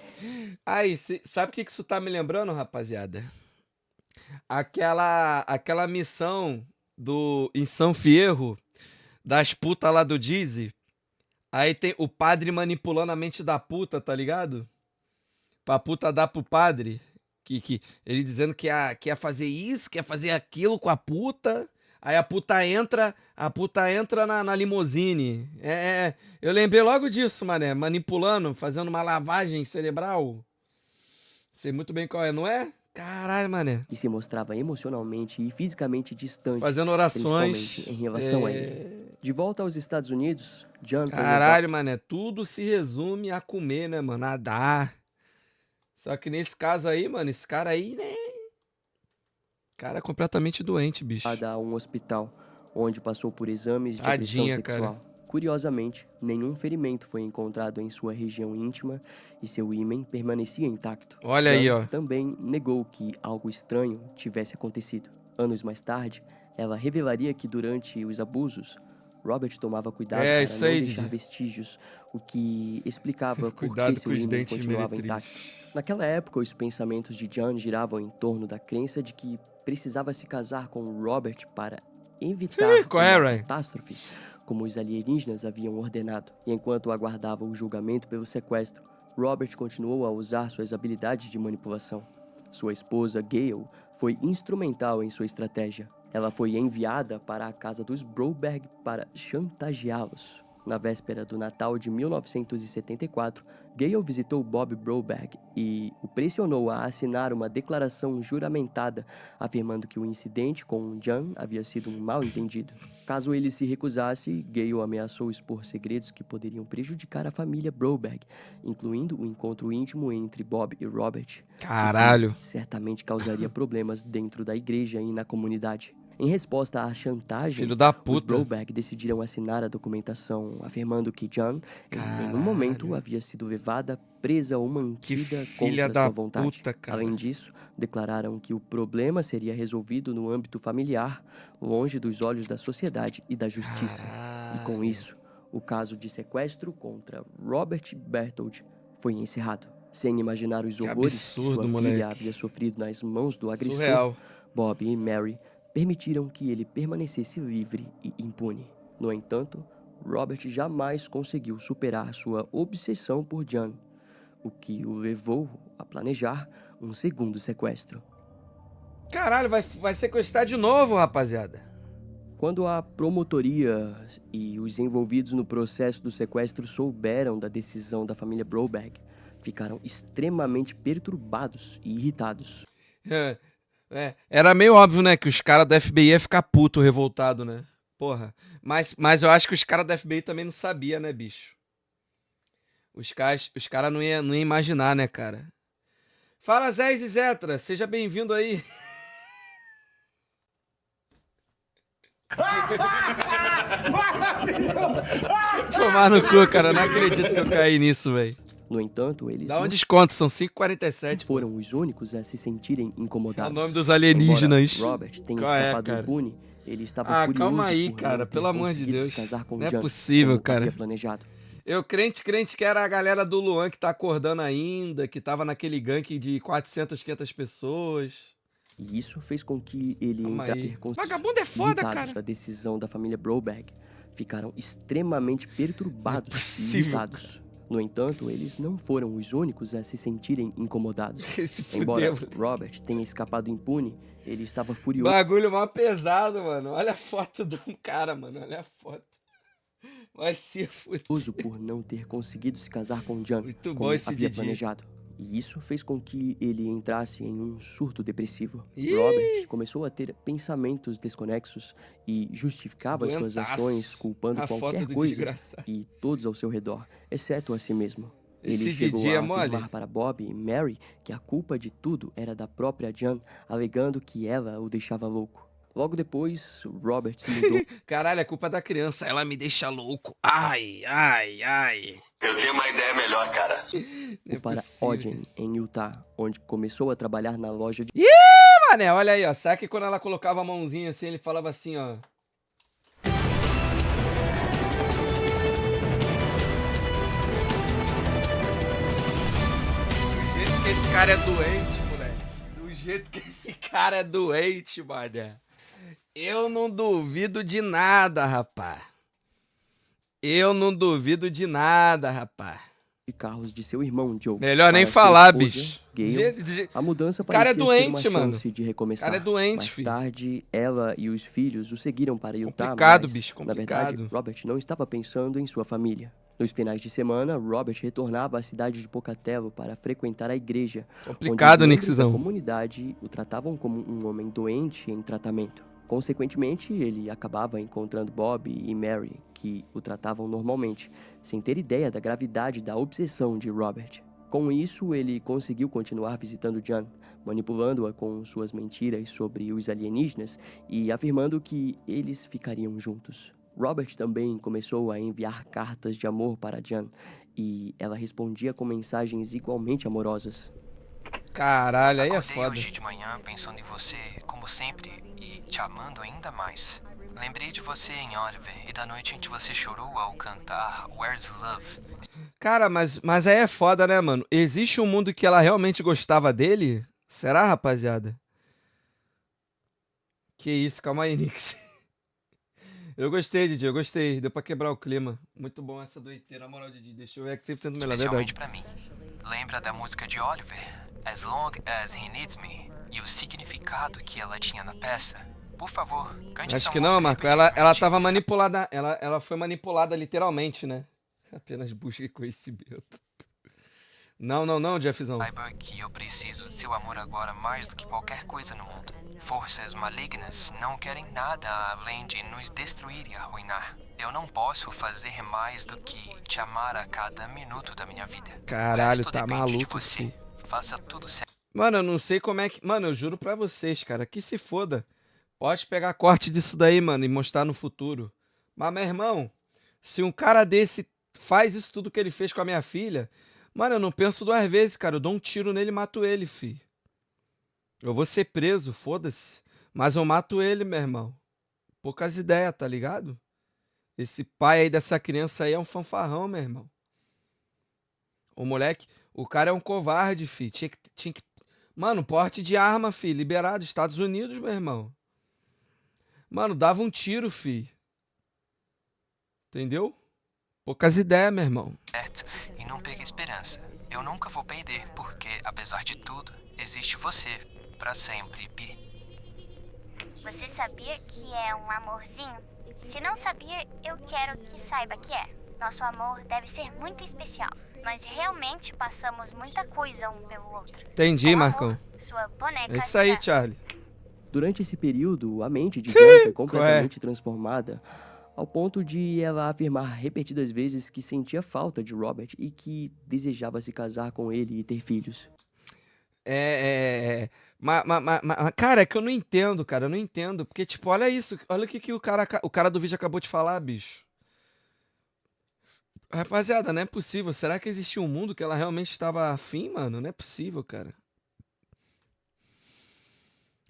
Aí, sabe o que isso tá me lembrando, rapaziada? Aquela missão em São Fierro, das putas lá do Dizzy. Aí tem o padre manipulando a mente da puta, tá ligado? Pra puta dar pro padre. Que ele dizendo que ia fazer isso, que ia fazer aquilo com a puta. Aí a puta entra na limusine. Eu lembrei logo disso, mané. Manipulando, fazendo uma lavagem cerebral. Sei muito bem qual é, não é? Caralho, mané. E se mostrava emocionalmente e fisicamente distante. Fazendo orações. Principalmente em relação a ele. De volta aos Estados Unidos, John foi Caralho, mané. Tudo se resume a comer, né, mano? A dar. Só que nesse caso aí, mano, esse cara aí, né? Cara completamente doente, bicho. levado a um hospital, onde passou por exames de Tadinha, agressão sexual. Curiosamente, nenhum ferimento foi encontrado em sua região íntima e seu ímen permanecia intacto. Olha aí, John ó. também negou que algo estranho tivesse acontecido. Anos mais tarde, ela revelaria que durante os abusos, Robert tomava cuidado para isso não aí, deixar Didi. vestígios, o que explicava por Cuidado que seu com os ímen dentes de continuava meretriz. intacto. Naquela época, os pensamentos de John giravam em torno da crença de que precisava se casar com Robert para evitar qual é, uma Ryan? catástrofe, como os alienígenas haviam ordenado. E enquanto aguardava o julgamento pelo sequestro, Robert continuou a usar suas habilidades de manipulação. Sua esposa, Gail, foi instrumental em sua estratégia. Ela foi enviada para a casa dos Broberg para chantageá-los. Na véspera do Natal de 1974, Gail visitou Bob Broberg e o pressionou a assinar uma declaração juramentada, afirmando que o incidente com John havia sido um mal-entendido. Caso ele se recusasse, Gail ameaçou expor segredos que poderiam prejudicar a família Broberg, incluindo o encontro íntimo entre Bob e Robert. Caralho. O que certamente causaria problemas dentro da igreja e na comunidade. Em resposta à chantagem, Filho da os puta. Broberg decidiram assinar a documentação, afirmando que John, em nenhum momento, havia sido levada, presa ou mantida filha contra da sua vontade. puta, cara. Além disso, declararam que o problema seria resolvido no âmbito familiar, longe dos olhos da sociedade e da justiça. E com isso, o caso de sequestro contra Robert Bertold foi encerrado. Sem imaginar os horrores absurdo, que sua moleque. filha havia sofrido nas mãos do agressor, Surreal. Bob e Mary permitiram que ele permanecesse livre e impune. No entanto, Robert jamais conseguiu superar sua obsessão por John, o que o levou a planejar um segundo sequestro. Caralho, vai sequestrar de novo, rapaziada. Quando a promotoria e os envolvidos no processo do sequestro souberam da decisão da família Broberg, ficaram extremamente perturbados e irritados. Era meio óbvio, né, que os caras da FBI ia ficar puto, revoltado, né? Porra. Mas eu acho que os caras da FBI também não sabiam, né, bicho? Os caras não iam imaginar, né, cara? Fala, Zé e Zetra, seja bem-vindo aí. Tomar no cu, cara, não acredito que eu caí nisso, velho. No entanto, eles Dá um não desconto, são 5,47. foram os únicos a se sentirem É incomodados. o nome dos alienígenas. Embora Robert tenha Qual é, escapado cara? impune, ele estava Ah, furioso calma aí, por cara, não ter pelo amor de conseguido Deus. se casar com Não é John, possível, como cara. havia planejado. Eu crente que era a galera do Luan que tá acordando ainda, que tava naquele gank de 400, 500 pessoas. E isso fez com que ele Calma entrasse aí. ter com Vagabundo é foda, irritados cara. da decisão da família Broberg. Ficaram extremamente perturbados Não é e possível, irritados. No entanto, eles não foram os únicos a se sentirem incomodados. Se Embora fudeu. Robert tenha escapado impune, ele estava furioso Bagulho mó pesado, mano. Olha a foto do cara, mano. Olha a foto. Vai se fuder. por não ter conseguido se casar com John, Muito bom como esse havia Didi. planejado. E isso fez com que ele entrasse em um surto depressivo. Ih! Robert começou a ter pensamentos desconexos e justificava suas Doentaço. ações culpando A foto qualquer do coisa desgraçado. e todos ao seu redor, exceto a si mesmo. Ele Esse chegou Didi é a mole. afirmar para Bob e Mary que a culpa de tudo era da própria Jan, alegando que ela o deixava louco. Logo depois, Robert se mudou Caralho, é culpa da criança. Ela me deixa louco. Ai, ai, ai. Eu tenho uma ideia melhor, cara. Não é para possível. Ogden, em Utah, onde começou a trabalhar na loja de Mané, olha aí, ó. Será que quando ela colocava a mãozinha assim, ele falava assim, ó. Do jeito que esse cara é doente, moleque. Do jeito que esse cara é doente, mané. Eu não duvido de nada, rapá. Eu não duvido de nada, rapá. carros de seu irmão Joe. Melhor nem Para sua falar, esposa, bicho. Gail, a mudança O cara é parecia doente, ser uma mano. chance de recomeçar. O cara é doente, Mais filho. tarde, ela e os filhos o seguiram para Utah, Complicado, mas, bicho, na verdade, complicado. Robert não estava pensando em sua família. Nos finais de semana, Robert retornava à cidade de Pocatello para frequentar a igreja, Complicado, onde os membros da Nixzão. comunidade o tratavam como um homem doente em tratamento. Consequentemente, ele acabava encontrando Bob e Mary, que o tratavam normalmente, sem ter ideia da gravidade da obsessão de Robert. Com isso, ele conseguiu continuar visitando Jan, manipulando-a com suas mentiras sobre os alienígenas e afirmando que eles ficariam juntos. Robert também começou a enviar cartas de amor para Jan, e ela respondia com mensagens igualmente amorosas. Caralho, aí é Acordei foda. hoje de manhã pensando em você, como sempre, e te amando ainda mais. Lembrei de você em Oliver e da noite em que você chorou ao cantar Where's Love. Cara, mas aí é foda, né, mano? Existe um mundo que ela realmente gostava dele? Será, rapaziada? Que isso, calma aí, Nix. Eu gostei, Didi, eu gostei. Deu pra quebrar o clima. Muito bom essa doiteira. Na moral, Didi, deixa eu ver que 100% melhor, Especialmente verdade. pra mim. Lembra da música de Oliver? As Long As He Needs Me. E o significado que ela tinha na peça? Por favor, cante Acho essa que não, música Marco. Ela repetidamente tava e manipulada. Ela foi manipulada literalmente, né? Apenas busque conhecimento. Não, Jeffzão. saiba que eu preciso de seu amor agora mais do que qualquer coisa no mundo. Forças malignas não querem nada além de nos destruir e arruinar. Eu não posso fazer mais do que te amar a cada minuto da minha vida. Caralho, O resto tá depende maluco, de você. fi. Faça tudo certo. Mano, eu não sei como é que. Mano, eu juro pra vocês, cara, que se foda. Pode pegar corte disso daí, mano, e mostrar no futuro. Mas, meu irmão, se um cara desse faz isso tudo que ele fez com a minha filha, mano, eu não penso duas vezes, cara. Eu dou um tiro nele e mato ele, fi. Eu vou ser preso, foda-se. Mas eu mato ele, meu irmão. Poucas ideias, tá ligado? Esse pai aí dessa criança aí é um fanfarrão, meu irmão. O moleque, o cara é um covarde, fi. Tinha que... Mano, porte de arma, fi. Liberado. Estados Unidos, meu irmão. Mano, dava um tiro, fi. Entendeu? Poucas ideias, meu irmão. E não perca a esperança. Eu nunca vou perder, porque, apesar de tudo, existe você pra sempre, Bi. Você sabia que é um amorzinho? Se não sabia, eu quero que saiba que é. Nosso amor deve ser muito especial. Nós realmente passamos muita coisa um pelo outro. Entendi, Com amor, Marcão. Sua boneca É isso aí, será. Charlie. Durante esse período, a mente de Jan foi completamente Ué. transformada, ao ponto de ela afirmar repetidas vezes que sentia falta de Robert e que desejava se casar com ele e ter filhos. Cara, é que eu não entendo, cara. Eu não entendo. Porque, tipo, olha isso. Olha o que o cara do vídeo acabou de falar, bicho. Rapaziada, não é possível. Será que existia um mundo que ela realmente estava afim, mano? Não é possível, cara.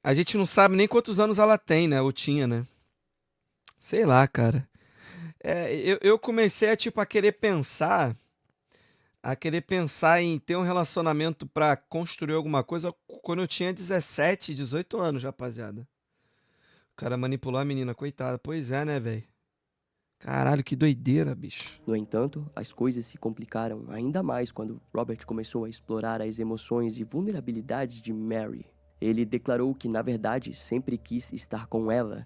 A gente não sabe nem quantos anos ela tem, né? Ou tinha, né? Sei lá, cara. Eu comecei a, tipo, a querer pensar em ter um relacionamento pra construir alguma coisa quando eu tinha 17, 18 anos, rapaziada. O cara manipulou a menina, coitada. Pois é, né, velho? Caralho, que doideira, bicho. No entanto, as coisas se complicaram ainda mais quando Robert começou a explorar as emoções e vulnerabilidades de Mary. Ele declarou que, na verdade, sempre quis estar com ela,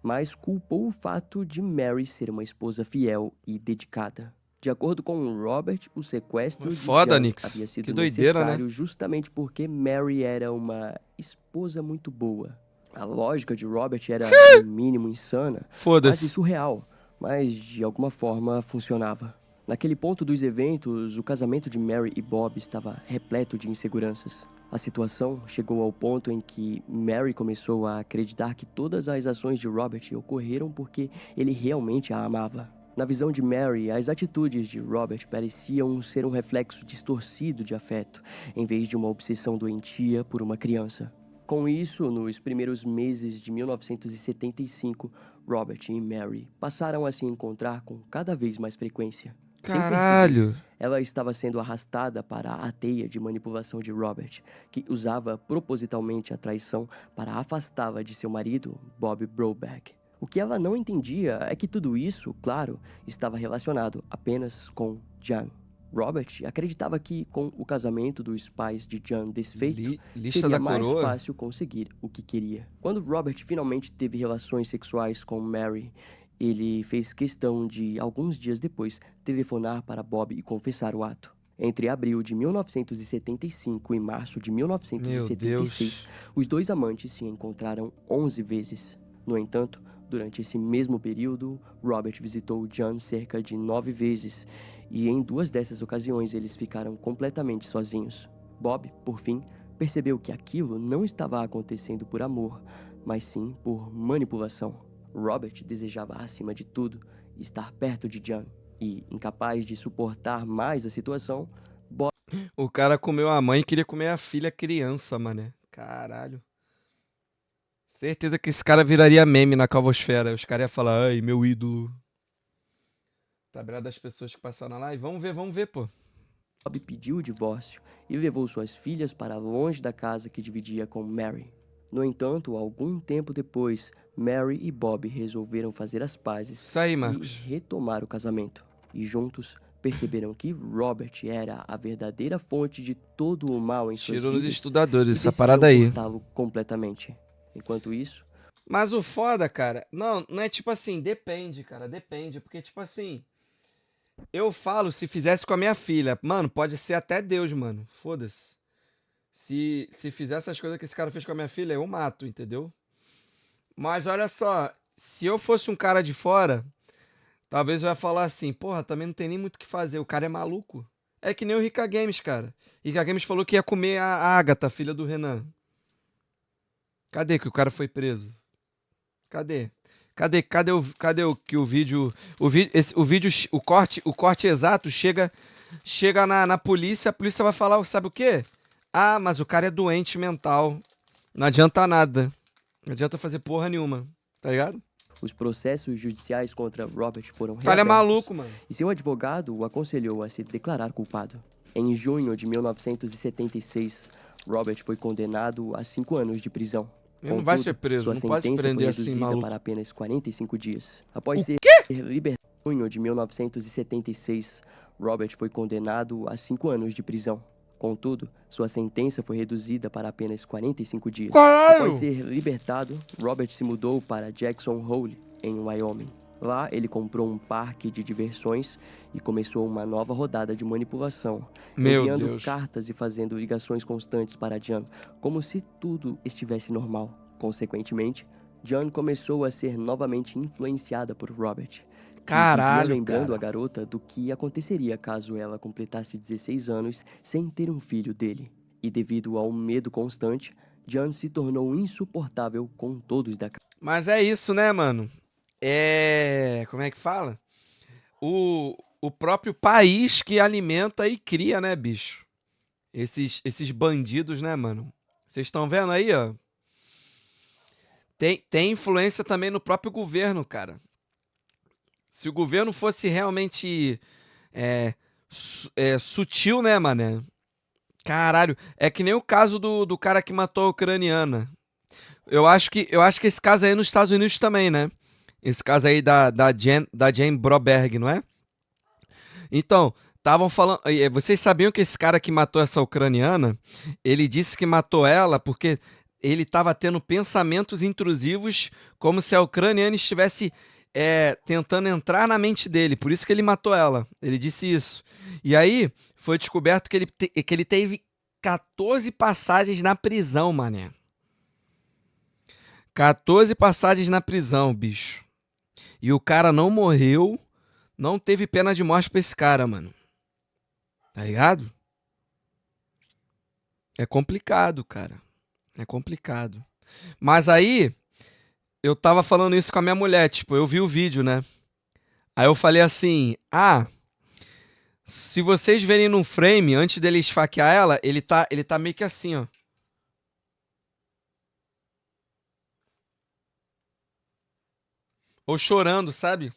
mas culpou o fato de Mary ser uma esposa fiel e dedicada. De acordo com Robert, o sequestro Foda, de Jan Nix. havia sido Que doideira, necessário justamente porque Mary era uma esposa muito boa. A lógica de Robert era, no mínimo, insana, quase Foda-se. surreal, mas de alguma forma funcionava. Naquele ponto dos eventos, o casamento de Mary e Bob estava repleto de inseguranças. A situação chegou ao ponto em que Mary começou a acreditar que todas as ações de Robert ocorreram porque ele realmente a amava. Na visão de Mary, as atitudes de Robert pareciam ser um reflexo distorcido de afeto, em vez de uma obsessão doentia por uma criança. Com isso, nos primeiros meses de 1975, Robert e Mary passaram a se encontrar com cada vez mais frequência. Sem perceber, Caralho. ela estava sendo arrastada para a teia de manipulação de Robert, que usava propositalmente a traição para afastá-la de seu marido, Bob Brobeck. O que ela não entendia é que tudo isso, claro, estava relacionado apenas com Jan. Robert acreditava que, com o casamento dos pais de Jan desfeito, Lista seria da mais coroa? fácil conseguir o que queria. Quando Robert finalmente teve relações sexuais com Mary, ele fez questão de, alguns dias depois, telefonar para Bob e confessar o ato. Entre abril de 1975 e março de 1976, os dois amantes se encontraram 11 vezes. No entanto, durante esse mesmo período, Robert visitou Jan cerca de 9 vezes, e em 2 dessas ocasiões eles ficaram completamente sozinhos. Bob, por fim, percebeu que aquilo não estava acontecendo por amor, mas sim por manipulação. Robert desejava, acima de tudo, estar perto de Jan, e, incapaz de suportar mais a situação, Bob O cara comeu a mãe e queria comer a filha criança, mané. Caralho. Certeza que esse cara viraria meme na calvosfera. Os caras iam falar, ai, meu ídolo. Tá brado das pessoas que passaram na live? Vamos ver, pô. pediu o divórcio e levou suas filhas para longe da casa que dividia com Mary. No entanto, algum tempo depois, Mary e Bob resolveram fazer as pazes Isso aí, e Marcos. retomar o casamento. E juntos perceberam que Robert era a verdadeira fonte de todo o mal em suas Tirou nos vidas estudadores e essa decidiram parada aí. cortá-lo completamente. Enquanto isso, Mas o foda, cara, não é tipo assim, depende, cara, depende. Porque, tipo assim, eu falo se fizesse com a minha filha. Mano, pode ser até Deus, mano. Foda-se. Se fizer essas coisas que esse cara fez com a minha filha, eu mato, entendeu? Mas olha só, se eu fosse um cara de fora, talvez eu ia falar assim, porra, também não tem nem muito o que fazer, o cara é maluco. É que nem o Rica Games, cara. Rica Games falou que ia comer a Agatha, filha do Renan. Cadê que o cara foi preso? Cadê? Cadê o que o vídeo, o corte exato chega na polícia, a polícia vai falar, sabe o quê? Ah, mas o cara é doente mental. Não adianta nada. Não adianta fazer porra nenhuma, tá ligado? os processos judiciais contra Robert foram O cara é reabertos. maluco, mano. E seu advogado o aconselhou a se declarar culpado. Em junho de 1976, Robert foi condenado a 5 anos de prisão. Ele não vai Contudo, ser preso, sua não pode sentença prender foi assim, reduzida maluco. para apenas 45 dias. Após O ser libertado em junho de 1976, Robert foi condenado a 5 anos de prisão. Contudo, sua sentença foi reduzida para apenas 45 dias. Caralho! Após ser libertado, Robert se mudou para Jackson Hole, em Wyoming. Lá, ele comprou um parque de diversões e começou uma nova rodada de manipulação, Meu enviando Deus. cartas e fazendo ligações constantes para Jan, como se tudo estivesse normal. Consequentemente, Jan começou a ser novamente influenciada por Robert, que Caralho, vivia lembrando cara. a garota do que aconteceria caso ela completasse 16 anos sem ter um filho dele. E devido ao medo constante, Jan se tornou insuportável com todos da casa. Mas é isso, né, mano? Como é que fala? O próprio país que alimenta e cria, né, bicho? Esses bandidos, né, mano? Vocês estão vendo aí, ó? Tem influência também no próprio governo, cara. Se o governo fosse realmente sutil, né, mané? Caralho, é que nem o caso do cara que matou a ucraniana. Eu acho que esse caso aí é nos Estados Unidos também, né? Esse caso aí da Jane Broberg, não é? Então, estavam falando... Vocês sabiam que esse cara que matou essa ucraniana, ele disse que matou ela porque ele estava tendo pensamentos intrusivos como se a ucraniana estivesse tentando entrar na mente dele. Por isso que ele matou ela. Ele disse isso. E aí, foi descoberto que ele teve 14 passagens na prisão, mané. 14 passagens na prisão, bicho. E o cara não morreu, Não teve pena de morte pra esse cara, mano. Tá ligado? É complicado, cara. É complicado. Mas aí, eu tava falando isso com a minha mulher, tipo, eu vi o vídeo, né? Aí eu falei assim, se vocês verem num frame, antes dele esfaquear ela, ele tá meio que assim, ó. Ou chorando, sabe?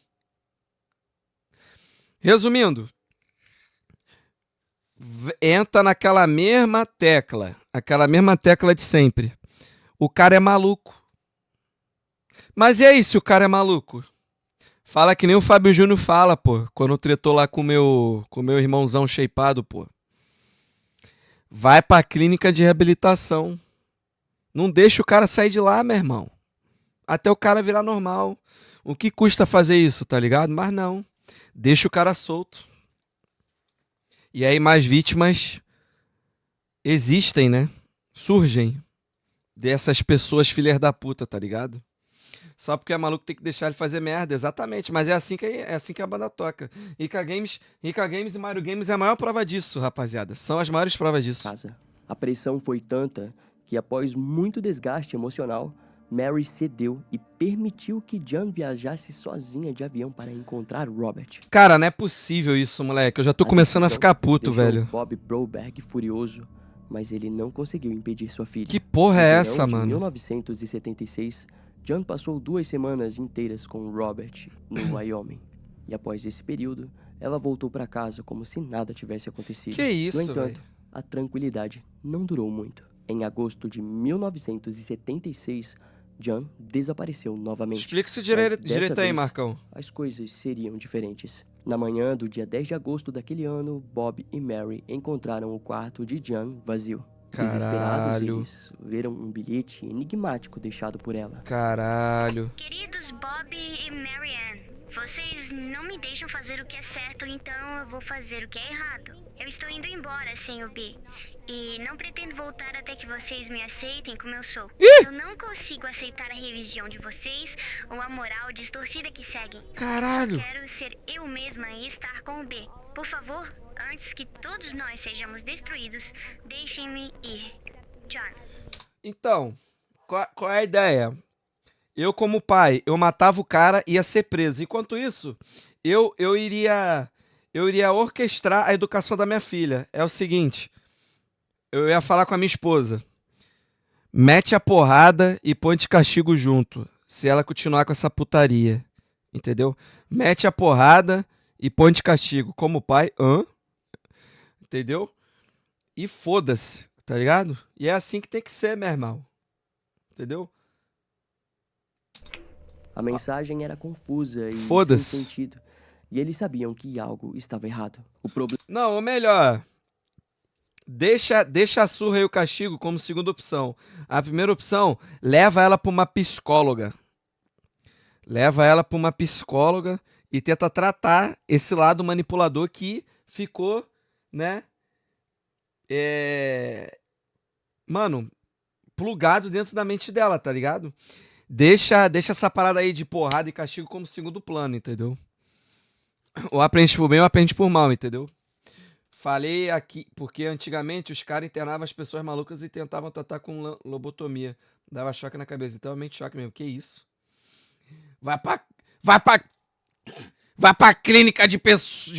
Resumindo, entra naquela mesma tecla de sempre. O cara é maluco. Mas e aí se o cara é maluco? Fala que nem o Fábio Júnior fala, pô, quando tretou lá com o meu irmãozão shapeado, pô. Vai pra clínica de reabilitação. Não deixa o cara sair de lá, meu irmão. Até o cara virar normal. O que custa fazer isso, tá ligado? Mas não. Deixa o cara solto. E aí mais vítimas existem, né? Surgem dessas pessoas filhas da puta, tá ligado? Só porque é maluco tem que deixar ele fazer merda, exatamente. Mas é assim que a banda toca. Rica Games e Mario Games é a maior prova disso, rapaziada. São as maiores provas disso. Casa. A pressão foi tanta que, após muito desgaste emocional, Mary cedeu e permitiu que Jan viajasse sozinha de avião para encontrar Robert. Cara, não é possível isso, moleque. Eu já tô começando a ficar puto, deixou velho. Bob Broberg furioso, mas ele não conseguiu impedir sua filha. Que porra é No essa, verão de mano? 1976, Jan passou 2 semanas inteiras com Robert no Wyoming. E após esse período, ela voltou para casa como se nada tivesse acontecido. Que isso, No entanto, velho? a tranquilidade não durou muito. Em agosto de 1976, Jan desapareceu novamente. Explica isso Mas direito dessa aí, vez, Marcão. as coisas seriam diferentes. Na manhã do dia 10 de agosto daquele ano, Bob e Mary encontraram o quarto de Jan vazio. Desesperados, Caralho. eles leram um bilhete enigmático deixado por ela. Caralho. Queridos Bob e Marianne, vocês não me deixam fazer o que é certo, então eu vou fazer o que é errado. Eu estou indo embora, Sr. B. E não pretendo voltar até que vocês me aceitem como eu sou. Eu não consigo aceitar a religião de vocês ou a moral distorcida que seguem. Caralho. Eu quero ser eu mesma e estar com o B. Por favor, antes que todos nós sejamos destruídos, deixem-me ir. John. Então, qual é a ideia? Eu, como pai, eu matava o cara e ia ser preso. Enquanto isso, eu iria orquestrar a educação da minha filha. É o seguinte, eu ia falar com a minha esposa. Mete a porrada e põe de castigo junto, se ela continuar com essa putaria. Entendeu? Mete a porrada e põe de castigo. Como pai, entendeu? E foda-se, tá ligado? E é assim que tem que ser, meu irmão. Entendeu? A mensagem era confusa e sem Foda-se. sentido. E eles sabiam que algo estava errado. O problema Não, ou melhor, deixa a surra e o castigo como segunda opção. A primeira opção, leva ela pra uma psicóloga. Leva ela pra uma psicóloga e tenta tratar esse lado manipulador que ficou, né? Mano, plugado dentro da mente dela, tá ligado? Deixa essa parada aí de porrada e castigo como segundo plano, entendeu? Ou aprende por bem ou aprende por mal, entendeu? Falei aqui, porque antigamente os caras internavam as pessoas malucas e tentavam tratar com lobotomia. Dava choque na cabeça. Então, realmente choque mesmo. Que isso? Vai pra clínica de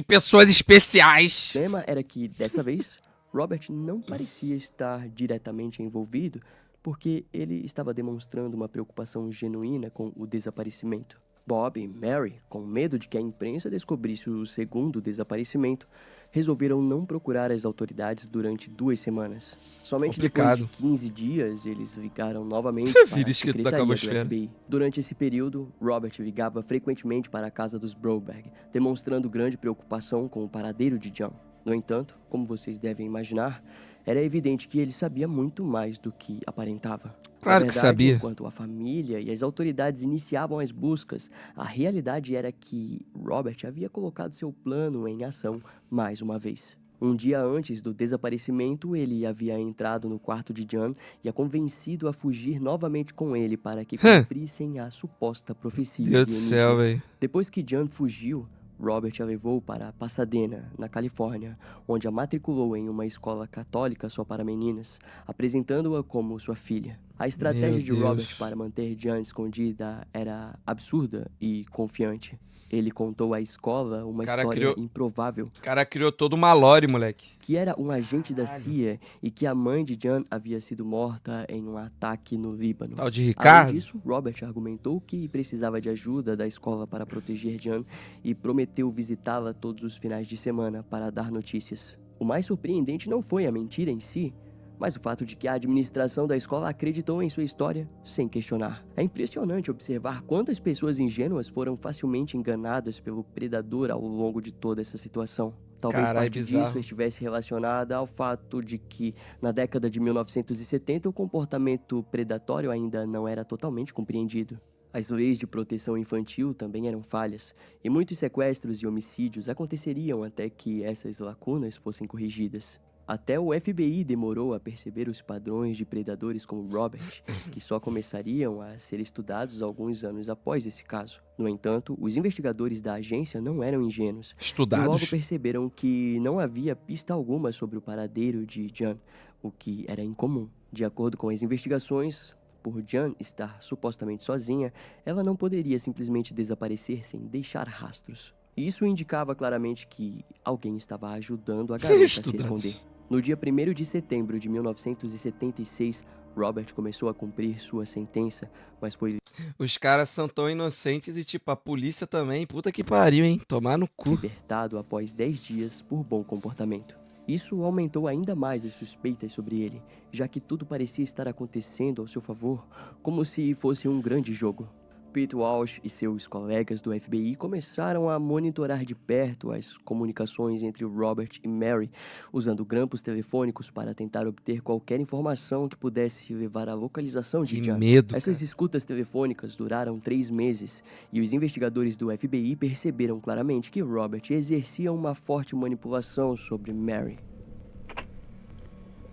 pessoas especiais. era que, dessa vez, Robert não parecia estar diretamente envolvido porque ele estava demonstrando uma preocupação genuína com o desaparecimento. Bob e Mary, com medo de que a imprensa descobrisse o segundo desaparecimento, resolveram não procurar as autoridades durante 2 semanas. Somente depois de 15 dias, eles ligaram novamente para a secretaria do FBI. Durante esse período, Robert ligava frequentemente para a casa dos Broberg, demonstrando grande preocupação com o paradeiro de John. No entanto, como vocês devem imaginar, era evidente que ele sabia muito mais do que aparentava. Claro que sabia. Enquanto a família e as autoridades iniciavam as buscas, a realidade era que Robert havia colocado seu plano em ação mais uma vez. Um dia antes do desaparecimento, ele havia entrado no quarto de Jan e a convencido a fugir novamente com ele para que cumprissem a suposta profecia Deus do céu, velho. Depois que Jan fugiu, Robert a levou para Pasadena, na Califórnia, onde a matriculou em uma escola católica só para meninas, apresentando-a como sua filha. A estratégia de Deus. Robert para manter Jan escondida era absurda e confiante. Ele contou à escola uma Cara, história criou- improvável, O cara criou todo uma lore, moleque. que era um agente da CIA e que a mãe de Jan havia sido morta em um ataque no Líbano. Tal de Além Ricardo. disso, Robert argumentou que precisava de ajuda da escola para proteger Jan e prometeu visitá-la todos os finais de semana para dar notícias. O mais surpreendente não foi a mentira em si, mas o fato de que a administração da escola acreditou em sua história sem questionar. É impressionante observar quantas pessoas ingênuas foram facilmente enganadas pelo predador ao longo de toda essa situação. Talvez Carai, parte bizarro. disso estivesse relacionada ao fato de que, na década de 1970, o comportamento predatório ainda não era totalmente compreendido. As leis de proteção infantil também eram falhas, e muitos sequestros e homicídios aconteceriam até que essas lacunas fossem corrigidas. Até o FBI demorou a perceber os padrões de predadores como Robert, que só começariam a ser estudados alguns anos após esse caso. No entanto, os investigadores da agência não eram ingênuos. E logo Estudados. perceberam que não havia pista alguma sobre o paradeiro de Jan, o que era incomum. De acordo com as investigações, por Jan estar supostamente sozinha, ela não poderia simplesmente desaparecer sem deixar rastros. Isso indicava claramente que alguém estava ajudando a garota a se Estudados. esconder. No dia 1º de setembro de 1976, Robert começou a cumprir sua sentença, mas foi Os caras são tão inocentes e, tipo, a polícia também. Puta que pariu, hein? Tomar no cu. libertado após 10 dias por bom comportamento. Isso aumentou ainda mais as suspeitas sobre ele, já que tudo parecia estar acontecendo ao seu favor, como se fosse um grande jogo. Pete Walsh e seus colegas do FBI começaram a monitorar de perto as comunicações entre Robert e Mary, usando grampos telefônicos para tentar obter qualquer informação que pudesse levar à localização de Que Jan. medo, Essas cara. escutas telefônicas duraram 3 meses e os investigadores do FBI perceberam claramente que Robert exercia uma forte manipulação sobre Mary.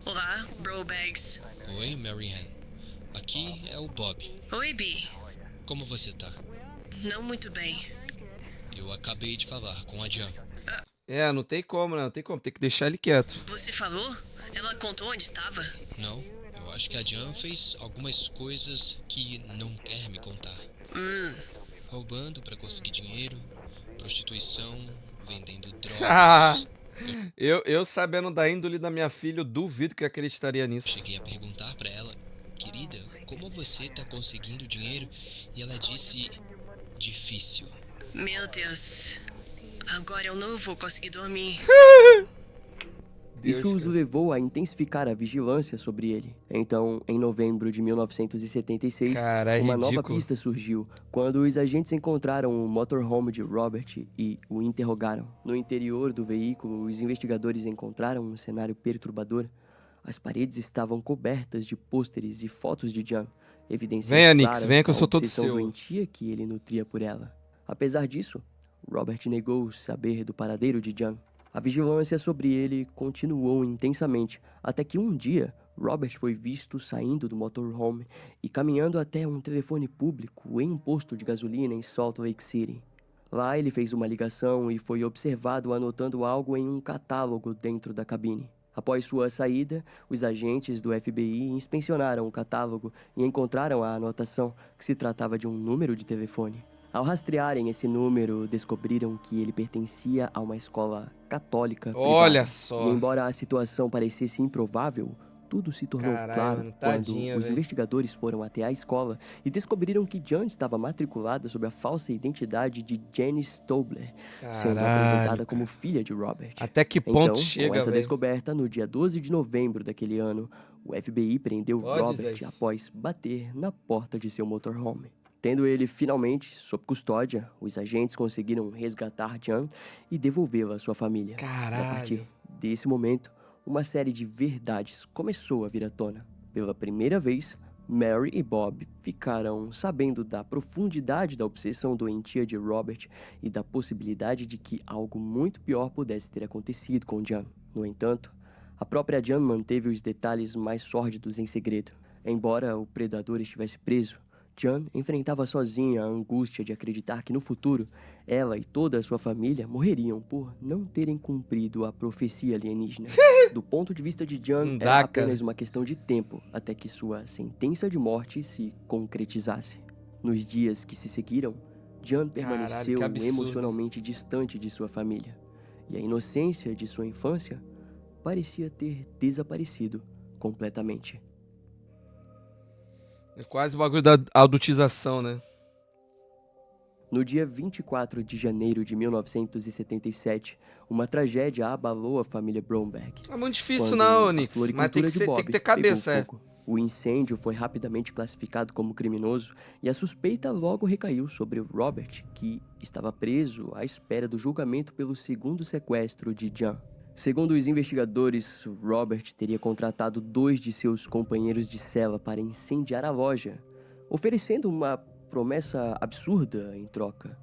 Olá, Brobags. Oi, Marianne. Aqui é o Bob. Oi, Bi. Como você tá? Não muito bem. Eu acabei de falar com a Jan. É, não tem como, né? Não tem como. Tem que deixar ele quieto. Você falou? Ela contou onde estava? Não, eu acho que a Jan fez algumas coisas que não quer me contar. Roubando pra conseguir dinheiro, prostituição, vendendo drogas. Eu sabendo da índole da minha filha, eu duvido que eu acreditaria nisso. Cheguei a perguntar pra ela, querida, como você tá conseguindo dinheiro? E ela disse, difícil. Meu Deus. Agora eu não vou conseguir dormir. Deus, Isso os cara. levou a intensificar a vigilância sobre ele. Então, em novembro de 1976, Cara, é uma nova ridículo. pista surgiu, quando os agentes encontraram o motorhome de Robert e o interrogaram. No interior do veículo, os investigadores encontraram um cenário perturbador. As paredes estavam cobertas de pôsteres e fotos de Jan, evidências Venha, Nix, claras venha que eu da sou todo obsessão seu. doentia que ele nutria por ela. Apesar disso, Robert negou saber do paradeiro de Jan. A vigilância sobre ele continuou intensamente, até que um dia, Robert foi visto saindo do motorhome e caminhando até um telefone público em um posto de gasolina em Salt Lake City. Lá ele fez uma ligação e foi observado anotando algo em um catálogo dentro da cabine. Após sua saída, os agentes do FBI inspecionaram o catálogo e encontraram a anotação que se tratava de um número de telefone. Ao rastrearem esse número, descobriram que ele pertencia a uma escola católica Olha privada. só. E embora a situação parecesse improvável, tudo se tornou Caralho, claro mano, quando tadinha, os velho. investigadores foram até a escola e descobriram que Jan estava matriculada sob a falsa identidade de Janice Tobler, sendo Caralho, apresentada como filha de Robert. Até que ponto Então, com chega, essa velho? descoberta, no dia 12 de novembro daquele ano, o FBI prendeu Pode Robert dizer isso. após bater na porta de seu motorhome. Tendo ele finalmente sob custódia, os agentes conseguiram resgatar Jan e devolvê-la à sua família. E a Caralho. partir desse momento, uma série de verdades começou a vir à tona. Pela primeira vez, Mary e Bob ficaram sabendo da profundidade da obsessão doentia de Robert e da possibilidade de que algo muito pior pudesse ter acontecido com Jan. No entanto, a própria Jan manteve os detalhes mais sórdidos em segredo. Embora o predador estivesse preso, Jan enfrentava sozinha a angústia de acreditar que no futuro, ela e toda a sua família morreriam por não terem cumprido a profecia alienígena. Do ponto de vista de Jan, Não era dá, apenas cara. uma questão de tempo até que sua sentença de morte se concretizasse. Nos dias que se seguiram, Jan permaneceu que absurdo. emocionalmente distante de sua família, e a inocência de sua infância parecia ter desaparecido completamente. É quase o bagulho da adultização, né? No dia 24 de janeiro de 1977, uma tragédia abalou a família Bromberg. É muito difícil Quando não, a Onix. Mas floricultura de tem Bob que ter pegou cabeça, é. fogo. O incêndio foi rapidamente classificado como criminoso e a suspeita logo recaiu sobre Robert, que estava preso à espera do julgamento pelo segundo sequestro de Jan. Segundo os investigadores, Robert teria contratado 2 de seus companheiros de cela para incendiar a loja, oferecendo uma promessa absurda em troca.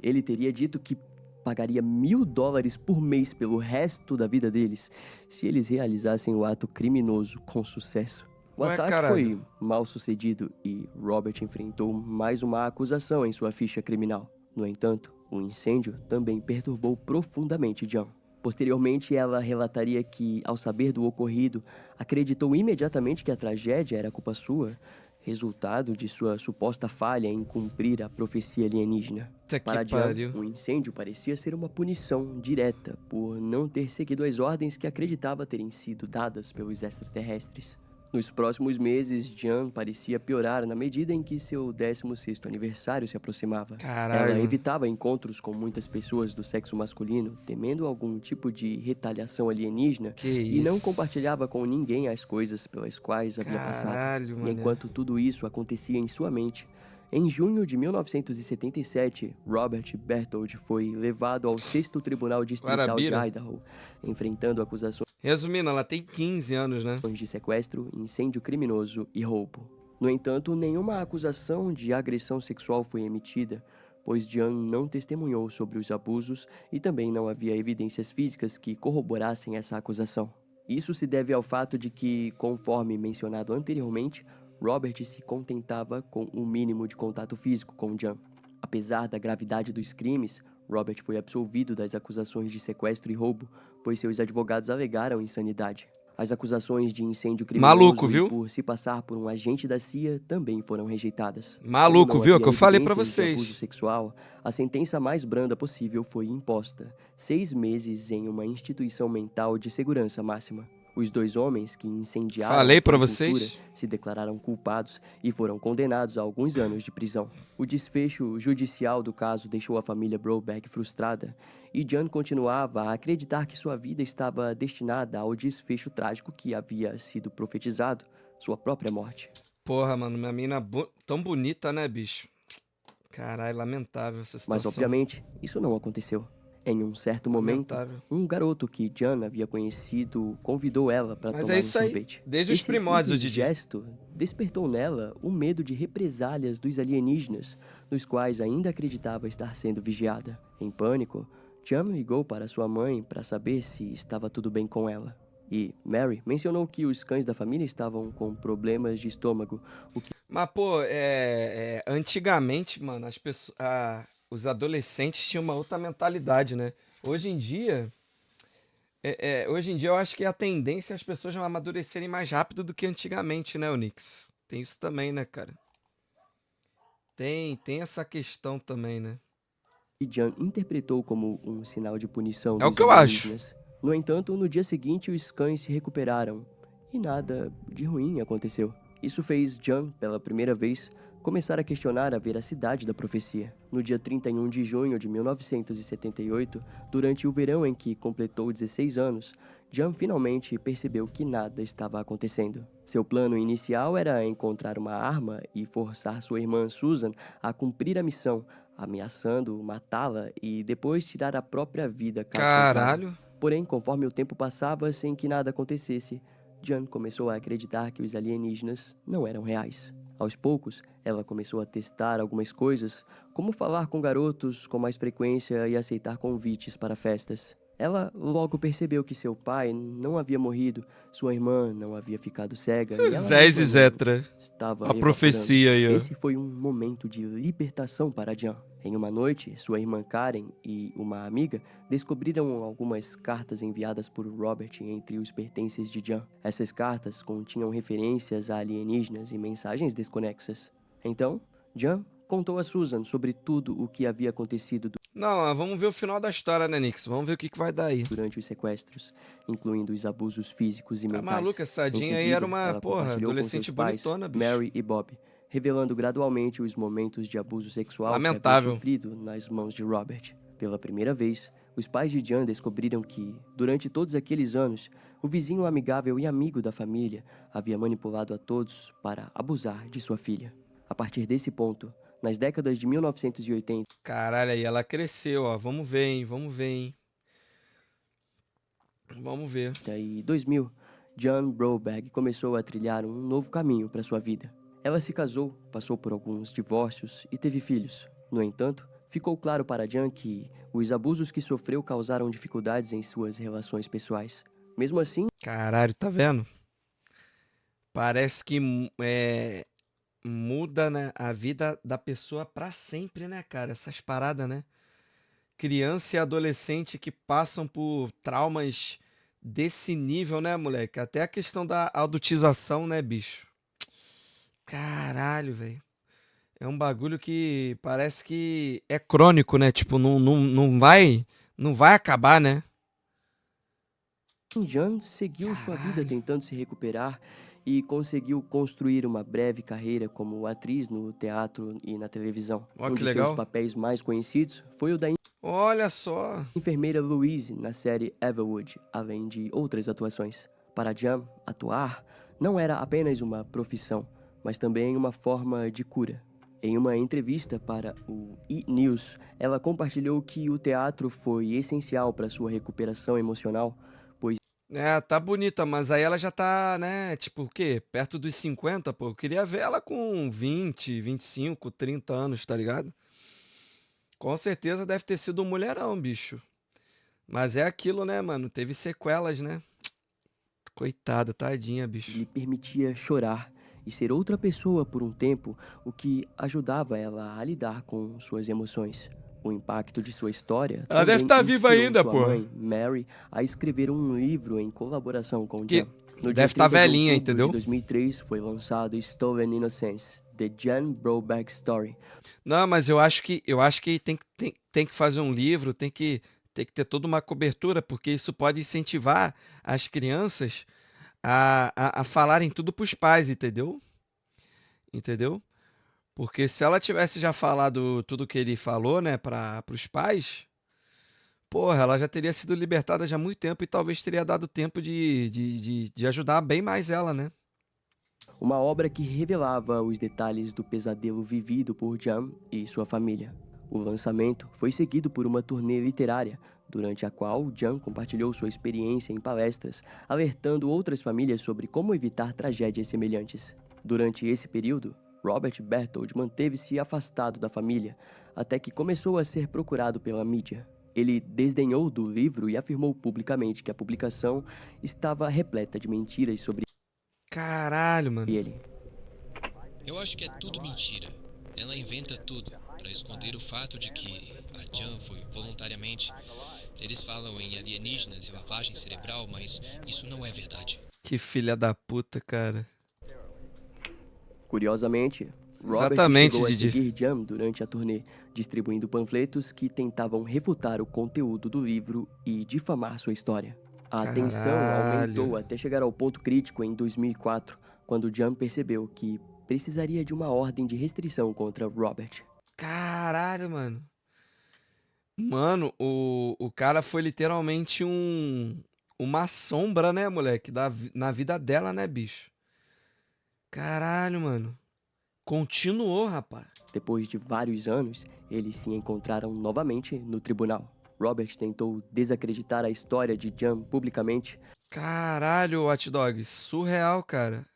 Ele teria dito que pagaria $1.000 por mês pelo resto da vida deles se eles realizassem o ato criminoso com sucesso. O Ué, ataque caralho. foi mal sucedido e Robert enfrentou mais uma acusação em sua ficha criminal. No entanto, o incêndio também perturbou profundamente Jan. Posteriormente, ela relataria que, ao saber do ocorrido, acreditou imediatamente que a tragédia era culpa sua, resultado de sua suposta falha em cumprir a profecia alienígena. Puta que Para Jan, pariu. o incêndio parecia ser uma punição direta por não ter seguido as ordens que acreditava terem sido dadas pelos extraterrestres. Nos próximos meses, Jan parecia piorar na medida em que seu 16º aniversário se aproximava. Caralho. Ela evitava encontros com muitas pessoas do sexo masculino, temendo algum tipo de retaliação alienígena, Que e não isso. compartilhava com ninguém as coisas pelas quais havia passado. Caralho, E mano. enquanto tudo isso acontecia em sua mente, em junho de 1977, Robert Berthold foi levado ao 6º Tribunal Distrital de Guarabira. Idaho, enfrentando acusações Resumindo, ela tem 15 anos, né? de sequestro, incêndio criminoso e roubo. No entanto, nenhuma acusação de agressão sexual foi emitida, pois Jan não testemunhou sobre os abusos e também não havia evidências físicas que corroborassem essa acusação. Isso se deve ao fato de que, conforme mencionado anteriormente, Robert se contentava com o mínimo de contato físico com Jan. Apesar da gravidade dos crimes, Robert foi absolvido das acusações de sequestro e roubo, pois seus advogados alegaram insanidade. As acusações de incêndio criminoso Maluco, e viu? por se passar por um agente da CIA também foram rejeitadas. Maluco, Como não viu? havia Que eu falei pra evidências de vocês. abuso sexual, a sentença mais branda possível foi imposta: 6 meses em uma instituição mental de segurança máxima. Os 2 homens que incendiaram Falei a pra floricultura vocês. se declararam culpados e foram condenados a alguns anos de prisão. O desfecho judicial do caso deixou a família Broberg frustrada e Jan continuava a acreditar que sua vida estava destinada ao desfecho trágico que havia sido profetizado, sua própria morte. Porra, mano, minha mina tão bonita, né, bicho? Caralho, lamentável essa situação. Mas, obviamente, isso não aconteceu. Em um certo momento, Lamentável. um garoto que Jan havia conhecido convidou ela para Mas tomar é um isso aí, sorvete. desde os Esse primórdios, simples Didi. gesto despertou nela o medo de represálias dos alienígenas, nos quais ainda acreditava estar sendo vigiada. Em pânico, Jan ligou para sua mãe para saber se estava tudo bem com ela. E Mary mencionou que os cães da família estavam com problemas de estômago, o que Mas, pô, antigamente, mano, as pessoas, os adolescentes tinham uma outra mentalidade, né? Hoje em dia, eu acho que a tendência é as pessoas amadurecerem mais rápido do que antigamente, né, Onix? Tem isso também, né, cara? Tem essa questão também, né? Jan interpretou como um sinal de punição É o dos que eu acho. alienígenas. No entanto, no dia seguinte, os cães se recuperaram e nada de ruim aconteceu. Isso fez Jan, pela primeira vez, começar a questionar a veracidade da profecia. No dia 31 de junho de 1978, durante o verão em que completou 16 anos, Jan finalmente percebeu que nada estava acontecendo. Seu plano inicial era encontrar uma arma e forçar sua irmã Susan a cumprir a missão, ameaçando matá-la e depois tirar a própria vida caso contrário. Caralho. Porém, conforme o tempo passava sem que nada acontecesse, Jan começou a acreditar que os alienígenas não eram reais. Aos poucos, ela começou a testar algumas coisas, como falar com garotos com mais frequência e aceitar convites para festas. Ela logo percebeu que seu pai não havia morrido, sua irmã não havia ficado cega e ela Zés e mesma Zetra. estava A evaporando. profecia aí, ó. Esse foi um momento de libertação para Jan. Em uma noite, sua irmã Karen e uma amiga descobriram algumas cartas enviadas por Robert entre os pertences de Jan. Essas cartas continham referências a alienígenas e mensagens desconexas. Então, Jan contou a Susan sobre tudo o que havia acontecido Não, mas vamos ver o final da história, né, Nix? Vamos ver o que vai dar aí. durante os sequestros, incluindo os abusos físicos e Tá mentais. maluca, essa Em Sadinha aí seguida, era uma, ela porra, compartilhou com adolescente seus pais, bonitona, bicho. Mary e Bob, revelando gradualmente os momentos de abuso sexual que Lamentável. havia sofrido nas mãos de Robert. Pela primeira vez, os pais de Jan descobriram que, durante todos aqueles anos, o vizinho amigável e amigo da família havia manipulado a todos para abusar de sua filha. A partir desse ponto, nas décadas de 1980 Caralho, aí ela cresceu, ó. Vamos ver, hein? Vamos ver, hein? Vamos ver. e 2000, Jan Broberg começou a trilhar um novo caminho para sua vida. Ela se casou, passou por alguns divórcios e teve filhos. No entanto, ficou claro para Jan que os abusos que sofreu causaram dificuldades em suas relações pessoais. Mesmo assim, Caralho, tá vendo? Parece que muda, né, a vida da pessoa pra sempre, né, cara? Essas paradas, né? Criança e adolescente que passam por traumas desse nível, né, moleque? Até a questão da adultização, né, bicho? Caralho, velho. É um bagulho que parece que é crônico, né? Tipo, não vai acabar, né? Jan seguiu sua vida tentando se recuperar e conseguiu construir uma breve carreira como atriz no teatro e na televisão. Ó, Um que de legal. seus papéis mais conhecidos foi o da Olha só. enfermeira Louise na série Everwood, além de outras atuações. Para Jan, atuar não era apenas uma profissão, mas também uma forma de cura. Em uma entrevista para o E! News, ela compartilhou que o teatro foi essencial para sua recuperação emocional, pois É, tá bonita, mas aí ela já tá, né, tipo, o quê? Perto dos 50, pô. Eu queria ver ela com 20, 25, 30 anos, tá ligado? Com certeza deve ter sido um mulherão, bicho. Mas é aquilo, né, mano? Teve sequelas, né? Coitada, tadinha, bicho. lhe permitia chorar e ser outra pessoa por um tempo, o que ajudava ela a lidar com suas emoções. O impacto de sua história Ela deve também tá viva inspirou ainda, sua pô. mãe, Mary, a escrever um livro em colaboração com Que Jan. No deve dia tá 30 de velhinha, outubro entendeu? de 2003 foi lançado Stolen Innocence, The Jan Broberg Story. Não, mas eu acho que tem que fazer um livro, tem que ter toda uma cobertura, porque isso pode incentivar as crianças a falarem tudo pros pais, entendeu? Entendeu? Porque se ela tivesse já falado tudo que ele falou, né, pros pais, porra, ela já teria sido libertada já há muito tempo e talvez teria dado tempo de ajudar bem mais ela, né? Uma obra que revelava os detalhes do pesadelo vivido por Jan e sua família. O lançamento foi seguido por uma turnê literária, durante a qual Jan compartilhou sua experiência em palestras, alertando outras famílias sobre como evitar tragédias semelhantes. Durante esse período, Robert Bertold manteve-se afastado da família, até que começou a ser procurado pela mídia. Ele desdenhou do livro e afirmou publicamente que a publicação estava repleta de mentiras sobre Caralho, mano. ele. Eu acho que é tudo mentira. Ela inventa tudo para esconder o fato de que a Jan foi voluntariamente. Eles falam em alienígenas e lavagem cerebral, mas isso não é verdade. Que filha da puta, cara. Curiosamente, Robert Exatamente, chegou a Didi. seguir Jan durante a turnê, distribuindo panfletos que tentavam refutar o conteúdo do livro e difamar sua história. A tensão Caralho. aumentou até chegar ao ponto crítico em 2004, quando Jan percebeu que precisaria de uma ordem de restrição contra Robert. Caralho, mano. Mano, o cara foi literalmente uma sombra, né, moleque? Na vida dela, né, bicho? Caralho, mano. Continuou, rapaz. Depois de vários anos, eles se encontraram novamente no tribunal. Robert tentou desacreditar a história de Jan publicamente, Caralho, Hot Dog. Surreal, cara.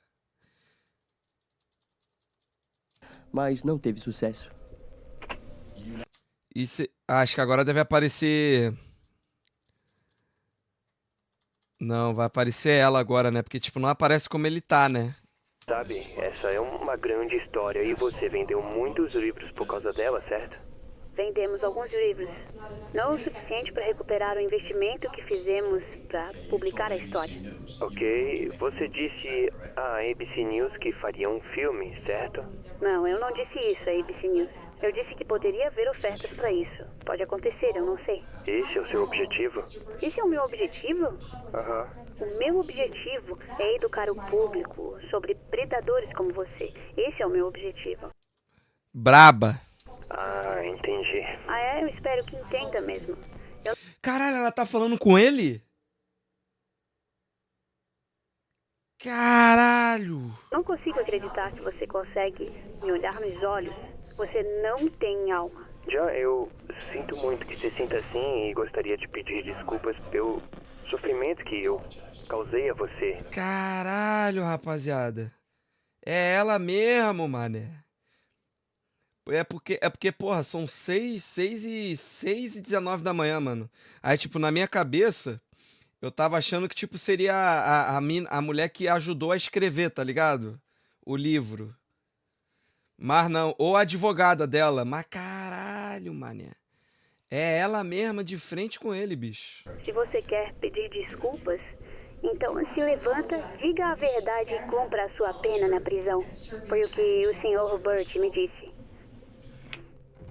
mas não teve sucesso. Acho que agora deve aparecer Não, vai aparecer ela agora, né? Porque, tipo, não aparece como ele tá, né? Sabe, essa é uma grande história e você vendeu muitos livros por causa dela, certo? Vendemos alguns livros. Não o suficiente para recuperar o investimento que fizemos para publicar a história. Ok, você disse à ABC News que faria um filme, certo? Não, eu não disse isso à ABC News. Eu disse que poderia haver ofertas para isso. Pode acontecer, eu não sei. Esse é o seu objetivo? Esse é o meu objetivo? Aham. O meu objetivo é educar o público sobre predadores como você. Esse é o meu objetivo. Braba. Ah, entendi. Ah, é? Eu espero que entenda mesmo. Caralho, ela tá falando com ele? Caralho. Não consigo acreditar que você consegue me olhar nos olhos. Você não tem alma. Já eu sinto muito que se sinta assim e gostaria de pedir desculpas pelo sofrimento que eu causei a você. Caralho, rapaziada. É ela mesmo, mané. É porque, porra, são 6 e 19 da manhã, mano. Aí, tipo, na minha cabeça, eu tava achando que, tipo, seria a mulher que ajudou a escrever, tá ligado? O livro. Mas não, ou a advogada dela. Mas caralho, mané. É ela mesma de frente com ele, bicho. Se você quer pedir desculpas, então se levanta, diga a verdade e cumpra a sua pena na prisão. Foi o que o Sr. Burt me disse.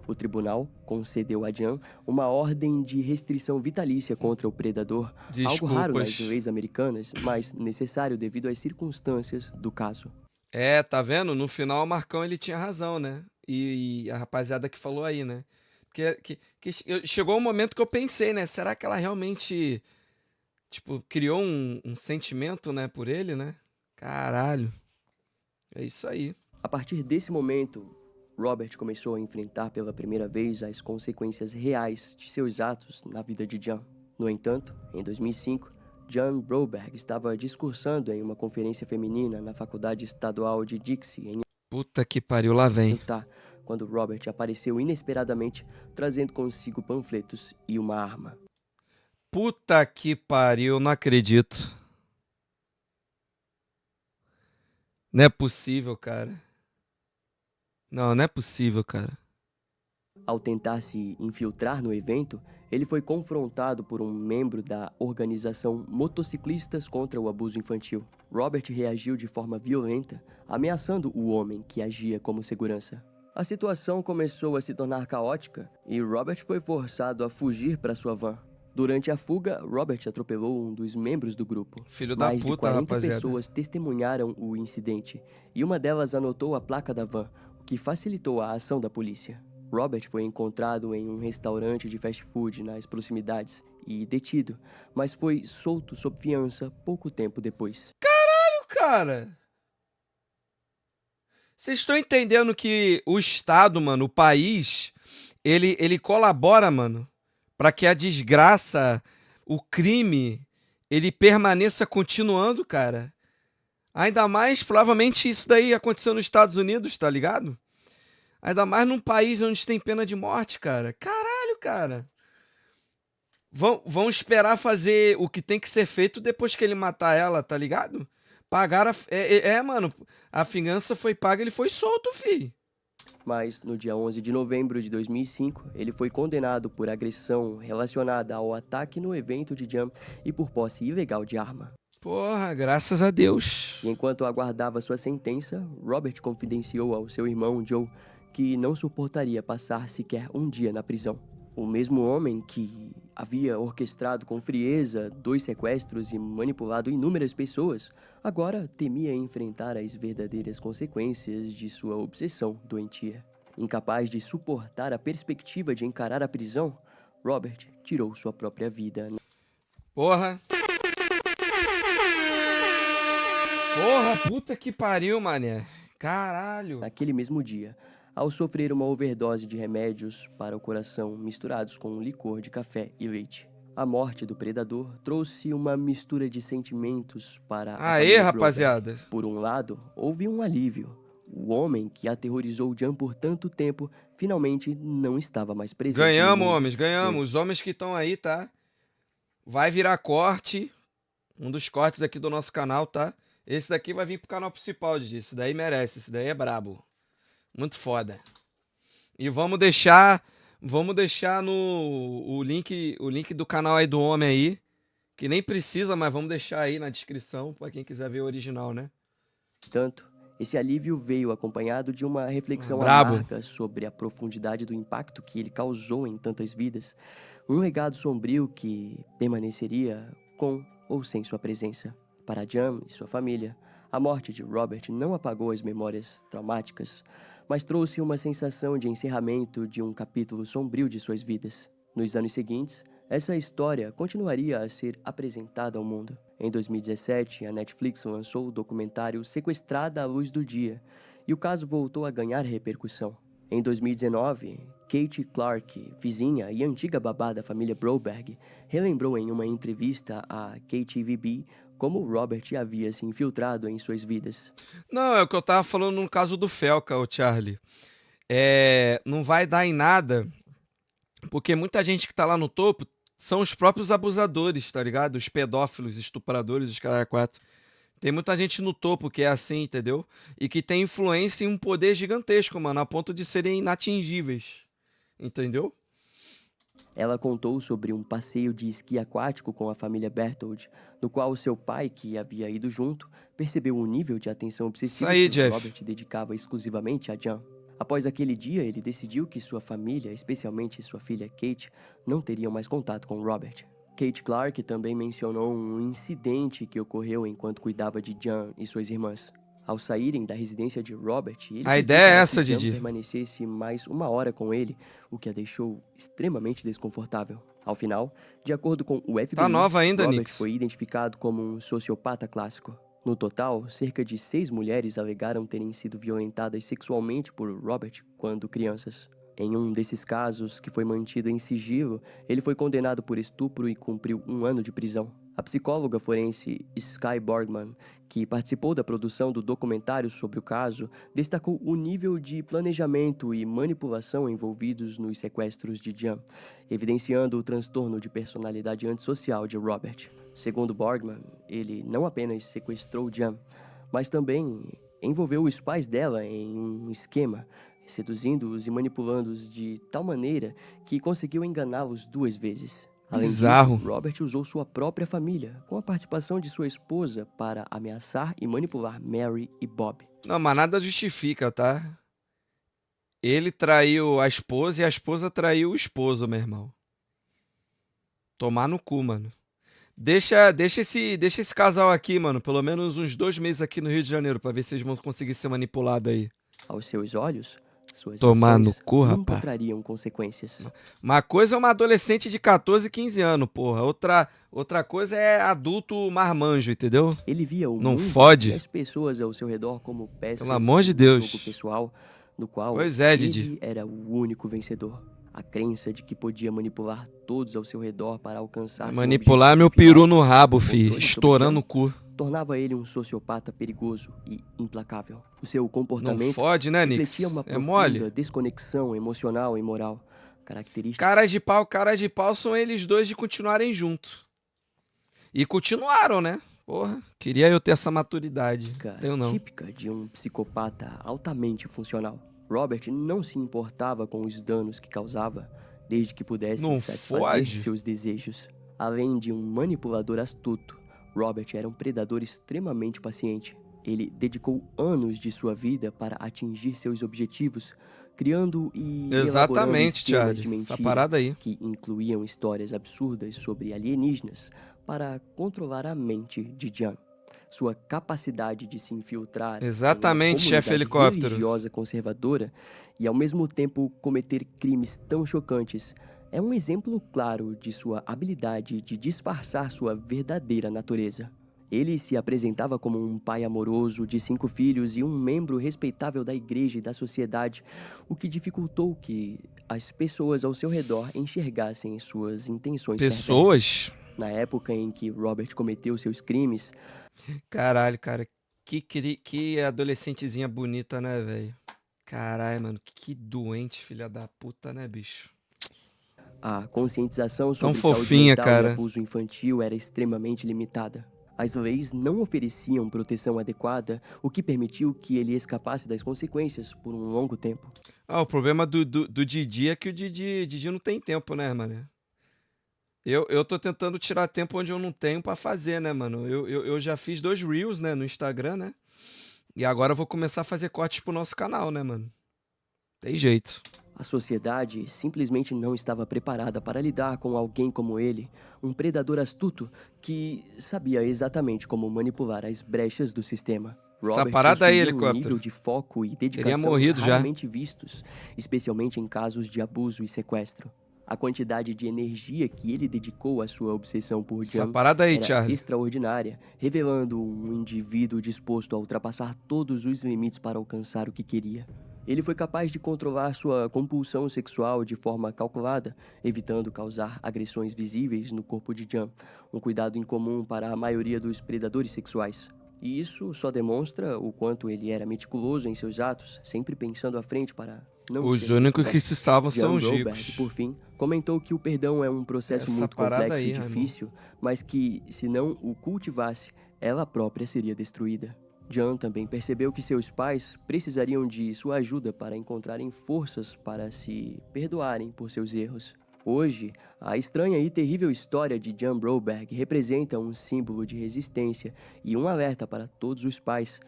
O tribunal concedeu a Jan uma ordem de restrição vitalícia contra o predador, algo raro nas leis americanas, mas necessário devido às circunstâncias do caso. É, tá vendo? No final o Marcão ele tinha razão, né? E a rapaziada que falou aí, né? Porque chegou um momento que eu pensei, né? Será que ela realmente, tipo, criou um sentimento, né, por ele, né? Caralho. É isso aí. A partir desse momento, Robert começou a enfrentar pela primeira vez as consequências reais de seus atos na vida de Jan. No entanto, em 2005, Jan Broberg estava discursando em uma conferência feminina na Faculdade Estadual de Dixie, em Puta que pariu, lá vem. Utah, quando Robert apareceu inesperadamente, trazendo consigo panfletos e uma arma. Puta que pariu, não acredito. Não é possível, cara. Não é possível, cara. Ao tentar se infiltrar no evento, ele foi confrontado por um membro da organização Motociclistas contra o Abuso Infantil. Robert reagiu de forma violenta, ameaçando o homem que agia como segurança. A situação começou a se tornar caótica e Robert foi forçado a fugir para sua van. Durante a fuga, Robert atropelou um dos membros do grupo. Filho da Mais de puta, 40 rapaziada. pessoas testemunharam o incidente e uma delas anotou a placa da van, o que facilitou a ação da polícia. Robert foi encontrado em um restaurante de fast food nas proximidades e detido, mas foi solto sob fiança pouco tempo depois. Cara, vocês estão entendendo que o Estado, mano, o país, ele colabora, mano, pra que a desgraça, o crime, ele permaneça continuando, cara? Ainda mais, provavelmente, isso daí aconteceu nos Estados Unidos, tá ligado? Ainda mais num país onde tem pena de morte, cara. Caralho, cara. Vão esperar fazer o que tem que ser feito depois que ele matar ela, tá ligado? Pagaram mano, a fiança foi paga, ele foi solto, fi. Mas, no dia 11 de novembro de 2005, ele foi condenado por agressão relacionada ao ataque no evento de Jan e por posse ilegal de arma. Porra, graças a Deus. E enquanto aguardava sua sentença, Robert confidenciou ao seu irmão Joe que não suportaria passar sequer um dia na prisão. O mesmo homem que havia orquestrado com frieza 2 sequestros e manipulado inúmeras pessoas, agora temia enfrentar as verdadeiras consequências de sua obsessão doentia. Incapaz de suportar a perspectiva de encarar a prisão, Robert tirou sua própria vida. Porra. Porra, puta que pariu, mané. Caralho. Naquele mesmo dia, ao sofrer uma overdose de remédios para o coração misturados com licor de café e leite. A morte do predador trouxe uma mistura de sentimentos para a família rapaziada. Broberg. Por um lado, houve um alívio. O homem que aterrorizou Jan por tanto tempo, finalmente não estava mais presente. Ganhamos, homens, ganhamos. Os homens que estão aí, tá? Vai virar corte. Um dos cortes aqui do nosso canal, tá? Esse daqui vai vir pro canal principal, Didi. Esse daí merece, esse daí é brabo. Muito foda. E vamos deixar no o link do canal aí do homem aí, que nem precisa, mas vamos deixar aí na descrição pra quem quiser ver o original, né? Tanto, esse alívio veio acompanhado de uma reflexão Brabo. amarga sobre a profundidade do impacto que ele causou em tantas vidas, um legado sombrio que permaneceria com ou sem sua presença. Para Jan e sua família, a morte de Robert não apagou as memórias traumáticas, mas trouxe uma sensação de encerramento de um capítulo sombrio de suas vidas. Nos anos seguintes, essa história continuaria a ser apresentada ao mundo. Em 2017, a Netflix lançou o documentário Sequestrada à Luz do Dia, e o caso voltou a ganhar repercussão. Em 2019, Kate Clark, vizinha e antiga babá da família Broberg, relembrou em uma entrevista à KTVB como Robert havia se infiltrado em suas vidas. Não, é o que eu tava falando no caso do Felca, o Charlie. Não vai dar em nada, porque muita gente que tá lá no topo são os próprios abusadores, tá ligado? Os pedófilos, estupradores, os caras quatro. Tem muita gente no topo que é assim, entendeu? E que tem influência e um poder gigantesco, mano, a ponto de serem inatingíveis. Entendeu? Ela contou sobre um passeio de esqui aquático com a família Berthold, no qual seu pai, que havia ido junto, percebeu o nível de atenção obsessiva Isso aí, que Jeff. Robert dedicava exclusivamente a Jan. Após aquele dia, ele decidiu que sua família, especialmente sua filha Kate, não teriam mais contato com Robert. Kate Clark também mencionou um incidente que ocorreu enquanto cuidava de Jan e suas irmãs. Ao saírem da residência de Robert, ele A pediu ideia é para essa, que Jan Didi. permanecesse mais 1 hora com ele, o que a deixou extremamente desconfortável. Ao final, de acordo com o FBI, Tá nova ainda, Robert Nix. foi identificado como um sociopata clássico. No total, cerca de 6 mulheres alegaram terem sido violentadas sexualmente por Robert quando crianças. Em um desses casos, que foi mantido em sigilo, ele foi condenado por estupro e cumpriu 1 ano de prisão. A psicóloga forense Sky Borgman, que participou da produção do documentário sobre o caso, destacou o nível de planejamento e manipulação envolvidos nos sequestros de Jan, evidenciando o transtorno de personalidade antissocial de Robert. Segundo Borgman, ele não apenas sequestrou Jan, mas também envolveu os pais dela em um esquema, seduzindo-os e manipulando-os de tal maneira que conseguiu enganá-los 2 vezes. Além Bizarro. disso, Robert usou sua própria família, com a participação de sua esposa, para ameaçar e manipular Mary e Bob. Não, mas nada justifica, tá? Ele traiu a esposa e a esposa traiu o esposo, meu irmão. Tomar no cu, mano. Deixa esse casal aqui, mano, pelo menos uns 2 meses aqui no Rio de Janeiro, pra ver se eles vão conseguir ser manipulados aí. Aos seus olhos, suas Tomar no ações cu, nunca rapaz. trariam consequências. Uma coisa é uma adolescente de 14, 15 anos, porra. Outra coisa é adulto marmanjo, entendeu? Ele via o Não mundo fode. e as pessoas ao seu redor como peças Pelo amor de um Deus. jogo pessoal, no qual Pois é, ele Didi. era o único vencedor. A crença de que podia manipular todos ao seu redor para alcançar seu Manipular objetivo meu final, peru no rabo, o fi. controle sobre Estourando o Jan, cu. tornava ele um sociopata perigoso e implacável. O seu Não comportamento fode, né, Nix? refletia uma É profunda mole? desconexão emocional e moral, característica Caras de pau são eles dois de continuarem juntos. E continuaram, né? Porra, queria eu ter essa maturidade. Tenho não. típica de um psicopata altamente funcional. Robert não se importava com os danos que causava, desde que pudesse Não satisfazer fode. seus desejos. Além de um manipulador astuto, Robert era um predador extremamente paciente. Ele dedicou anos de sua vida para atingir seus objetivos, criando e elaborando Exatamente, esquemas de Charlie. Essa mentira parada aí. que incluíam histórias absurdas sobre alienígenas para controlar a mente de Jan. Sua capacidade de se infiltrar Exatamente, em uma chefe comunidade helicóptero. religiosa conservadora e ao mesmo tempo cometer crimes tão chocantes é um exemplo claro de sua habilidade de disfarçar sua verdadeira natureza. Ele se apresentava como um pai amoroso de 5 filhos e um membro respeitável da igreja e da sociedade, o que dificultou que as pessoas ao seu redor enxergassem suas intenções perversas. Pessoas? Na época em que Robert cometeu seus crimes, Caralho, cara. Que adolescentezinha bonita, né, velho? Caralho, mano. Que doente, filha da puta, né, bicho? a conscientização Tão sobre saúde fofinha, mental cara. e abuso infantil era extremamente limitada. As leis não ofereciam proteção adequada, o que permitiu que ele escapasse das consequências por um longo tempo. O problema do Didi é que o Didi não tem tempo, né, mano? Eu tô tentando tirar tempo onde eu não tenho pra fazer, né, mano? Eu já fiz 2 Reels, né, no Instagram, né? E agora eu vou começar a fazer cortes pro nosso canal, né, mano? Tem jeito. A sociedade simplesmente não estava preparada para lidar com alguém como ele, um predador astuto que sabia exatamente como manipular as brechas do sistema. Essa parada aí, possuía um helicóptero. nível de foco e dedicação Teria morrido já. raramente vistos, especialmente em casos de abuso e sequestro. A quantidade de energia que ele dedicou à sua obsessão por Essa Jump parada aí, era Charlie. extraordinária, revelando um indivíduo disposto a ultrapassar todos os limites para alcançar o que queria. Ele foi capaz de controlar sua compulsão sexual de forma calculada, evitando causar agressões visíveis no corpo de Jump, um cuidado incomum para a maioria dos predadores sexuais. E isso só demonstra o quanto ele era meticuloso em seus atos, sempre pensando à frente para não Os ser únicos descoberto. que se salvam são os Broberg, ricos. por fim, comentou que o perdão é um processo Essa muito parada complexo aí, e difícil, mas que, se não o cultivasse, ela própria seria destruída. John também percebeu que seus pais precisariam de sua ajuda para encontrarem forças para se perdoarem por seus erros. Hoje, a estranha e terrível história de John Broberg representa um símbolo de resistência e um alerta para todos os pais.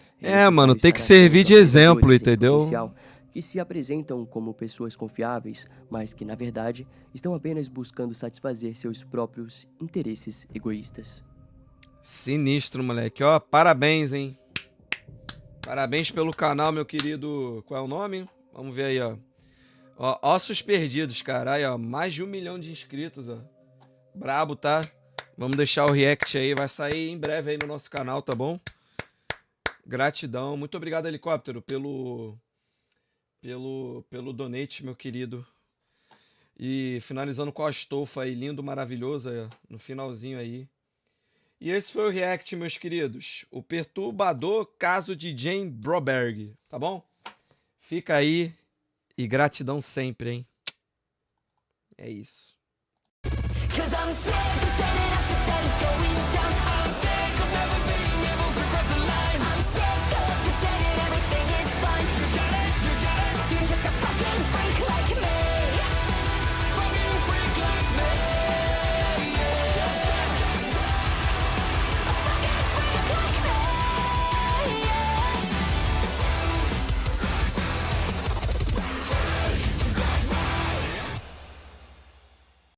Mano, tem que estar servir atento de a exemplo, predadores em entendeu? potencial que se apresentam como pessoas confiáveis, mas que, na verdade, estão apenas buscando satisfazer seus próprios interesses egoístas. Sinistro, moleque. Ó, parabéns, hein? Parabéns pelo canal, meu querido. Qual é o nome? Vamos ver aí, ó. Ossos Perdidos, caralho, ó. Mais de 1 milhão de inscritos, ó. Brabo, tá? Vamos deixar o react aí. Vai sair em breve aí no nosso canal, tá bom? Gratidão. Muito obrigado, Helicóptero, pelo donate, meu querido. E finalizando com a estofa aí, lindo, maravilhoso, aí, ó, no finalzinho aí. E esse foi o react, meus queridos. O perturbador caso de Jane Broberg, tá bom? Fica aí e gratidão sempre, hein? É isso. 'Cause I'm sick of standing up instead of going